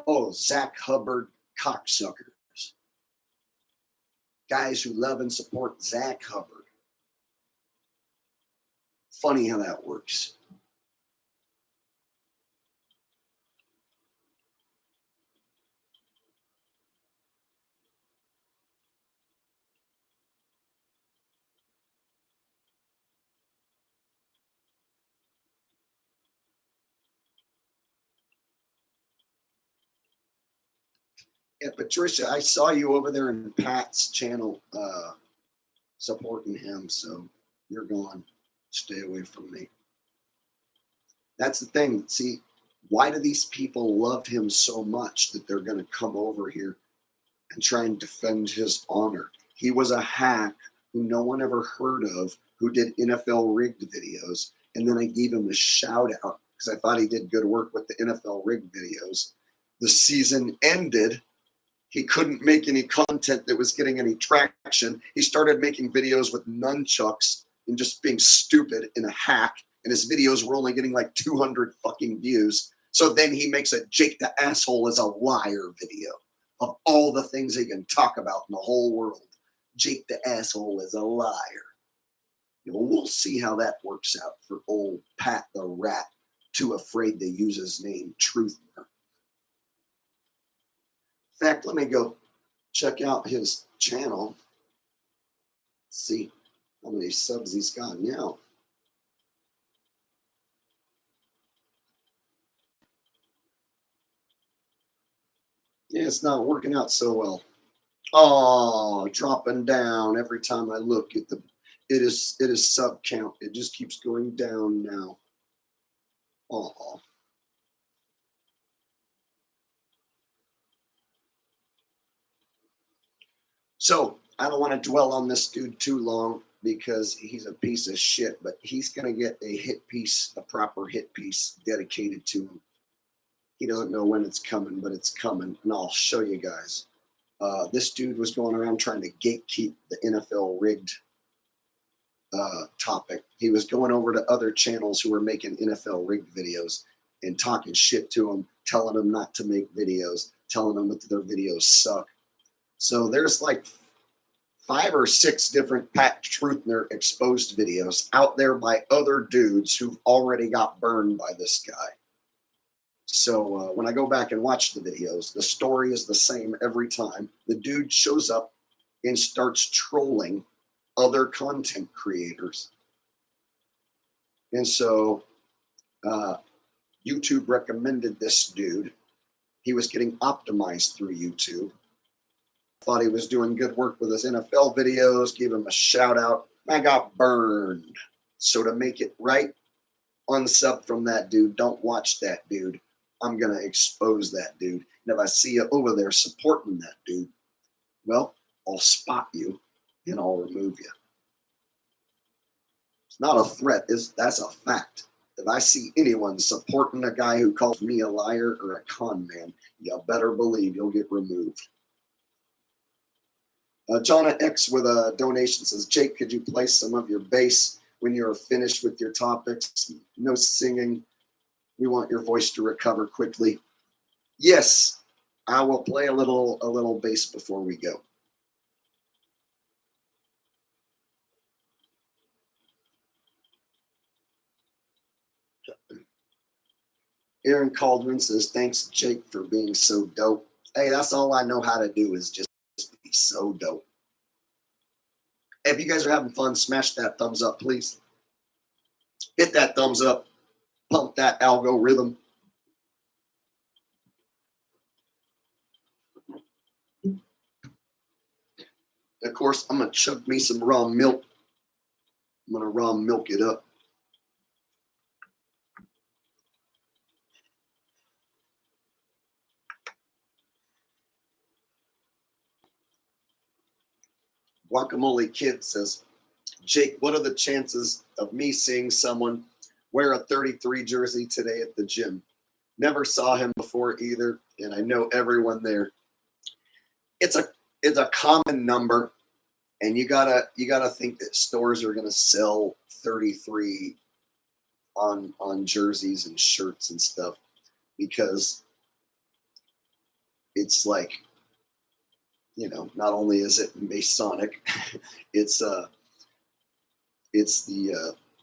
Oh, Zach Hubbard cocksuckers. Guys who love and support Zach Hubbard. Funny how that works. Yeah, Patricia, I saw you over there in Pat's channel supporting him, so you're gone. Stay away from me. That's the thing. See, why do these people love him so much that they're going to come over here and try and defend his honor? He was a hack who no one ever heard of, who did NFL rigged videos, and then I gave him a shout out because I thought he did good work with the NFL rigged videos. The season ended. He couldn't make any content that was getting any traction. He started making videos with nunchucks and just being stupid and a hack. And his videos were only getting like 200 fucking views. So then he makes a Jake the Asshole is a liar video of all the things he can talk about in the whole world. Jake the Asshole is a liar. You know, we'll see how that works out for old Pat the Rat, too afraid to use his name, Truthmer. In fact, let me go check out his channel. See how many subs he's got now. Yeah, it's not working out so well. Oh, dropping down every time I look at the. It is sub count. It just keeps going down now. Oh. So I don't want to dwell on this dude too long because he's a piece of shit, but he's going to get a hit piece, a proper hit piece dedicated to him. He doesn't know when it's coming, but it's coming, and I'll show you guys. This dude was going around trying to gatekeep the NFL rigged topic. He was going over to other channels who were making NFL rigged videos and talking shit to them, telling them not to make videos, telling them that their videos suck. So there's like 5 or 6 different Pat Truthner exposed videos out there by other dudes who've already got burned by this guy. So when I go back and watch the videos, the story is the same every time. The dude shows up and starts trolling other content creators. And so YouTube recommended this dude. He was getting optimized through YouTube. Thought he was doing good work with his NFL videos, gave him a shout out. I got burned. So to make it right, unsub from that dude. Don't watch that dude. I'm going to expose that dude. And if I see you over there supporting that dude, well, I'll spot you and I'll remove you. It's not a threat. That's a fact. If I see anyone supporting a guy who calls me a liar or a con man, you better believe you'll get removed. Jonna X with a donation says, Jake, could you play some of your bass when you're finished with your topics? No singing. We want your voice to recover quickly. Yes, I will play a little bass before we go. Aaron Caldwin says, thanks, Jake, for being so dope. Hey, that's all I know how to do is just be so dope. If you guys are having fun, smash that thumbs up, please. Hit that thumbs up. Pump that algorithm. Of course, I'm going to chug me some raw milk. I'm going to raw milk it up. Guacamole Kid says, Jake, what are the chances of me seeing someone wear a 33 jersey today at the gym? Never saw him before either, and I know everyone there. It's a common number, and you gotta think that stores are gonna sell 33 on jerseys and shirts and stuff, because it's like, you know, not only is it Masonic, it's the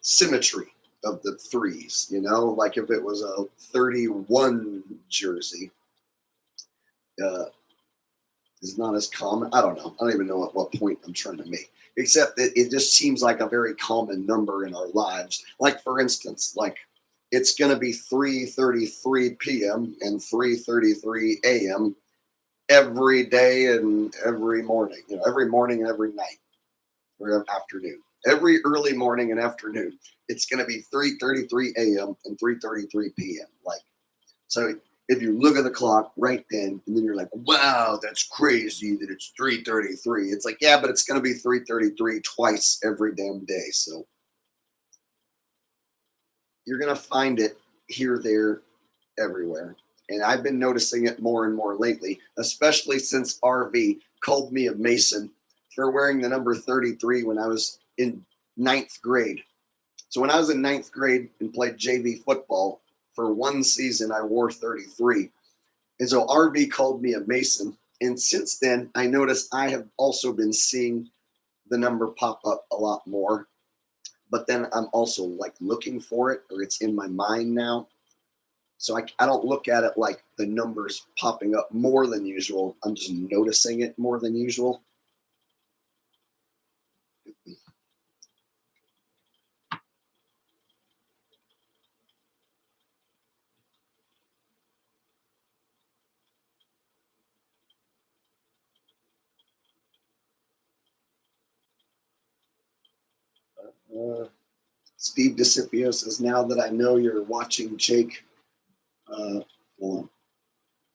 symmetry of the threes, you know, like if it was a 31 jersey, is not as common. I don't know. I don't even know at what point I'm trying to make, except that it just seems like a very common number in our lives. Like, for instance, like it's going to be 3:33 p.m. and 3:33 a.m. every day and every morning, you know, every morning and every night or afternoon. Every early morning and afternoon, it's going to be 3:33 a.m. and 3:33 p.m. Like, so if you look at the clock right then, and then you're like, wow, that's crazy that it's 3:33. It's like, yeah, but it's going to be 3:33 twice every damn day. So you're going to find it here, there, everywhere. And I've been noticing it more and more lately, especially since RV called me a Mason for wearing the number 33 when I was in 9th grade. So when I was in 9th grade and played JV football, for one season, I wore 33. And so RV called me a Mason. And since then, I noticed I have also been seeing the number pop up a lot more. But then I'm also like looking for it, or it's in my mind now. So I don't look at it like the numbers popping up more than usual. I'm just noticing it more than usual. Steve DeCipio says, now that I know you're watching Jake, hold on.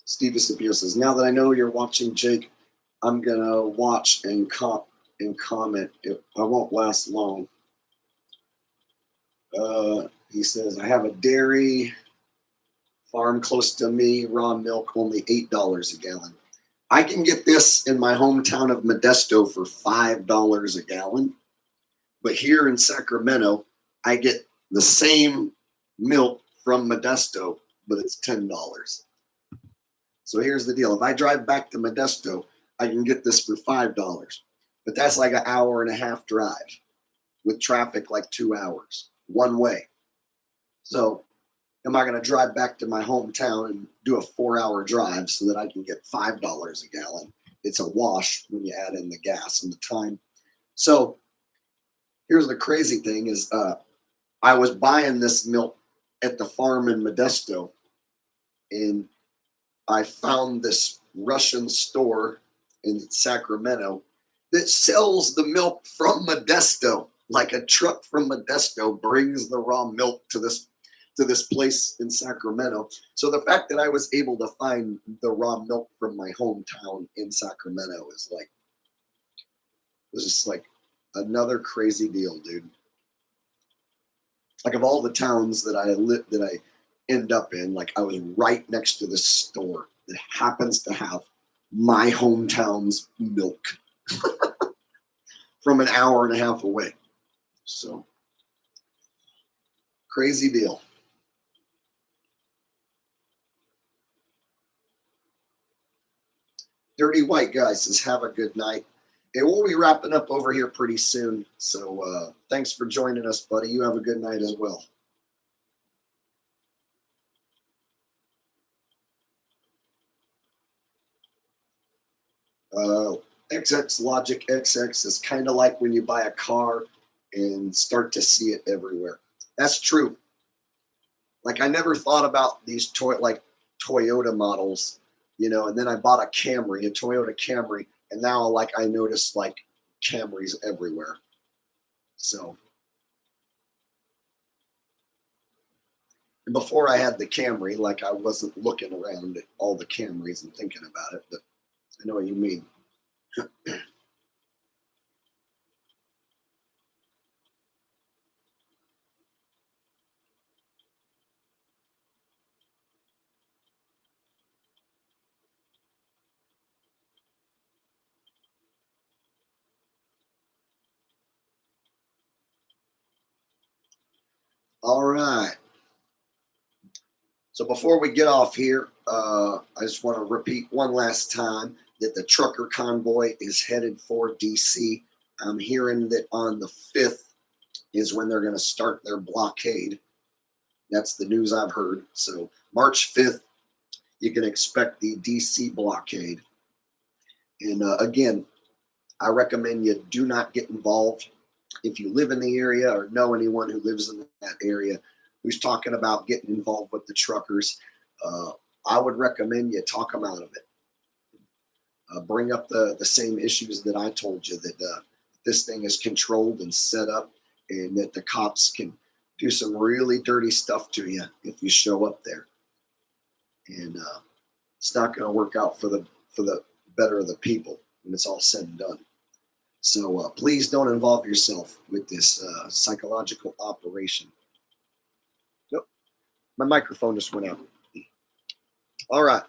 Steve DeCipio says, now that I know you're watching Jake, I'm going to watch and comment. I won't last long. He says, I have a dairy farm close to me, raw milk, only $8 a gallon. I can get this in my hometown of Modesto for $5 a gallon. But here in Sacramento, I get the same milk from Modesto, but it's $10. So here's the deal. If I drive back to Modesto, I can get this for $5. But that's like an hour and a half drive with traffic like 2 hours one way. So am I going to drive back to my hometown and do a 4-hour drive so that I can get $5 a gallon? It's a wash when you add in the gas and the time. So here's the crazy thing is I was buying this milk at the farm in Modesto, and I found this Russian store in Sacramento that sells the milk from Modesto. Like a truck from Modesto brings the raw milk to this place in Sacramento. So the fact that I was able to find the raw milk from my hometown in Sacramento is like, was just like another crazy deal, dude. Like of all the towns that I end up in, like I was right next to this store that happens to have my hometown's milk from an hour and a half away. So crazy deal. Dirty White Guy says, have a good night. And we'll be wrapping up over here pretty soon. So thanks for joining us, buddy. You have a good night as well. XX Logic XX is kind of like when you buy a car and start to see it everywhere. That's true. Like I never thought about these Toyota models, you know, and then I bought a Toyota Camry, and now like I notice like Camrys everywhere. So and before I had the Camry, like I wasn't looking around at all the Camrys and thinking about it, but I know what you mean. All right. So before we get off here, I just want to repeat one last time that the trucker convoy is headed for DC. I'm hearing that on the 5th is when they're going to start their blockade. That's the news I've heard. So March 5th, you can expect the DC blockade. And again, I recommend you do not get involved. If you live in the area or know anyone who lives in that area who's talking about getting involved with the truckers, I would recommend you talk them out of it. Bring up the same issues that I told you, that this thing is controlled and set up, and that the cops can do some really dirty stuff to you if you show up there. And it's not going to work out for the better of the people when it's all said and done. So please don't involve yourself with this psychological operation. Nope, my microphone just went out. All right.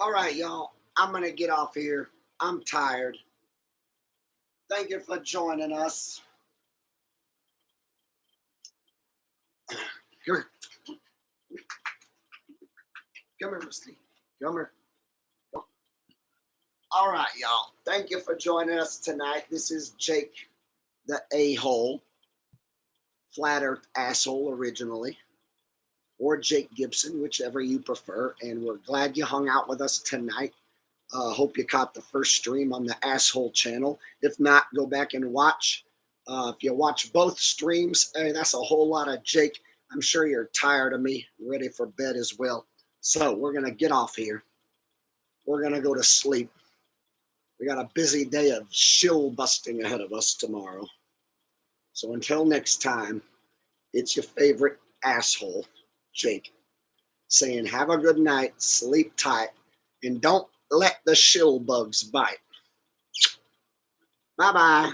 All right, y'all. I'm going to get off here. I'm tired. Thank you for joining us. Come here. Come here, Misty. Come here. All right, y'all. Thank you for joining us tonight. This is Jake, the a-hole, flat earth asshole originally, or Jake Gibson, whichever you prefer. And we're glad you hung out with us tonight. Hope you caught the first stream on the asshole channel. If not, go back and watch. If you watch both streams, hey, that's a whole lot of Jake. I'm sure you're tired of me, ready for bed as well. So we're going to get off here. We're going to go to sleep. We got a busy day of shill busting ahead of us tomorrow. So until next time, it's your favorite asshole, Jake, saying have a good night, sleep tight, and don't let the shill bugs bite. Bye-bye.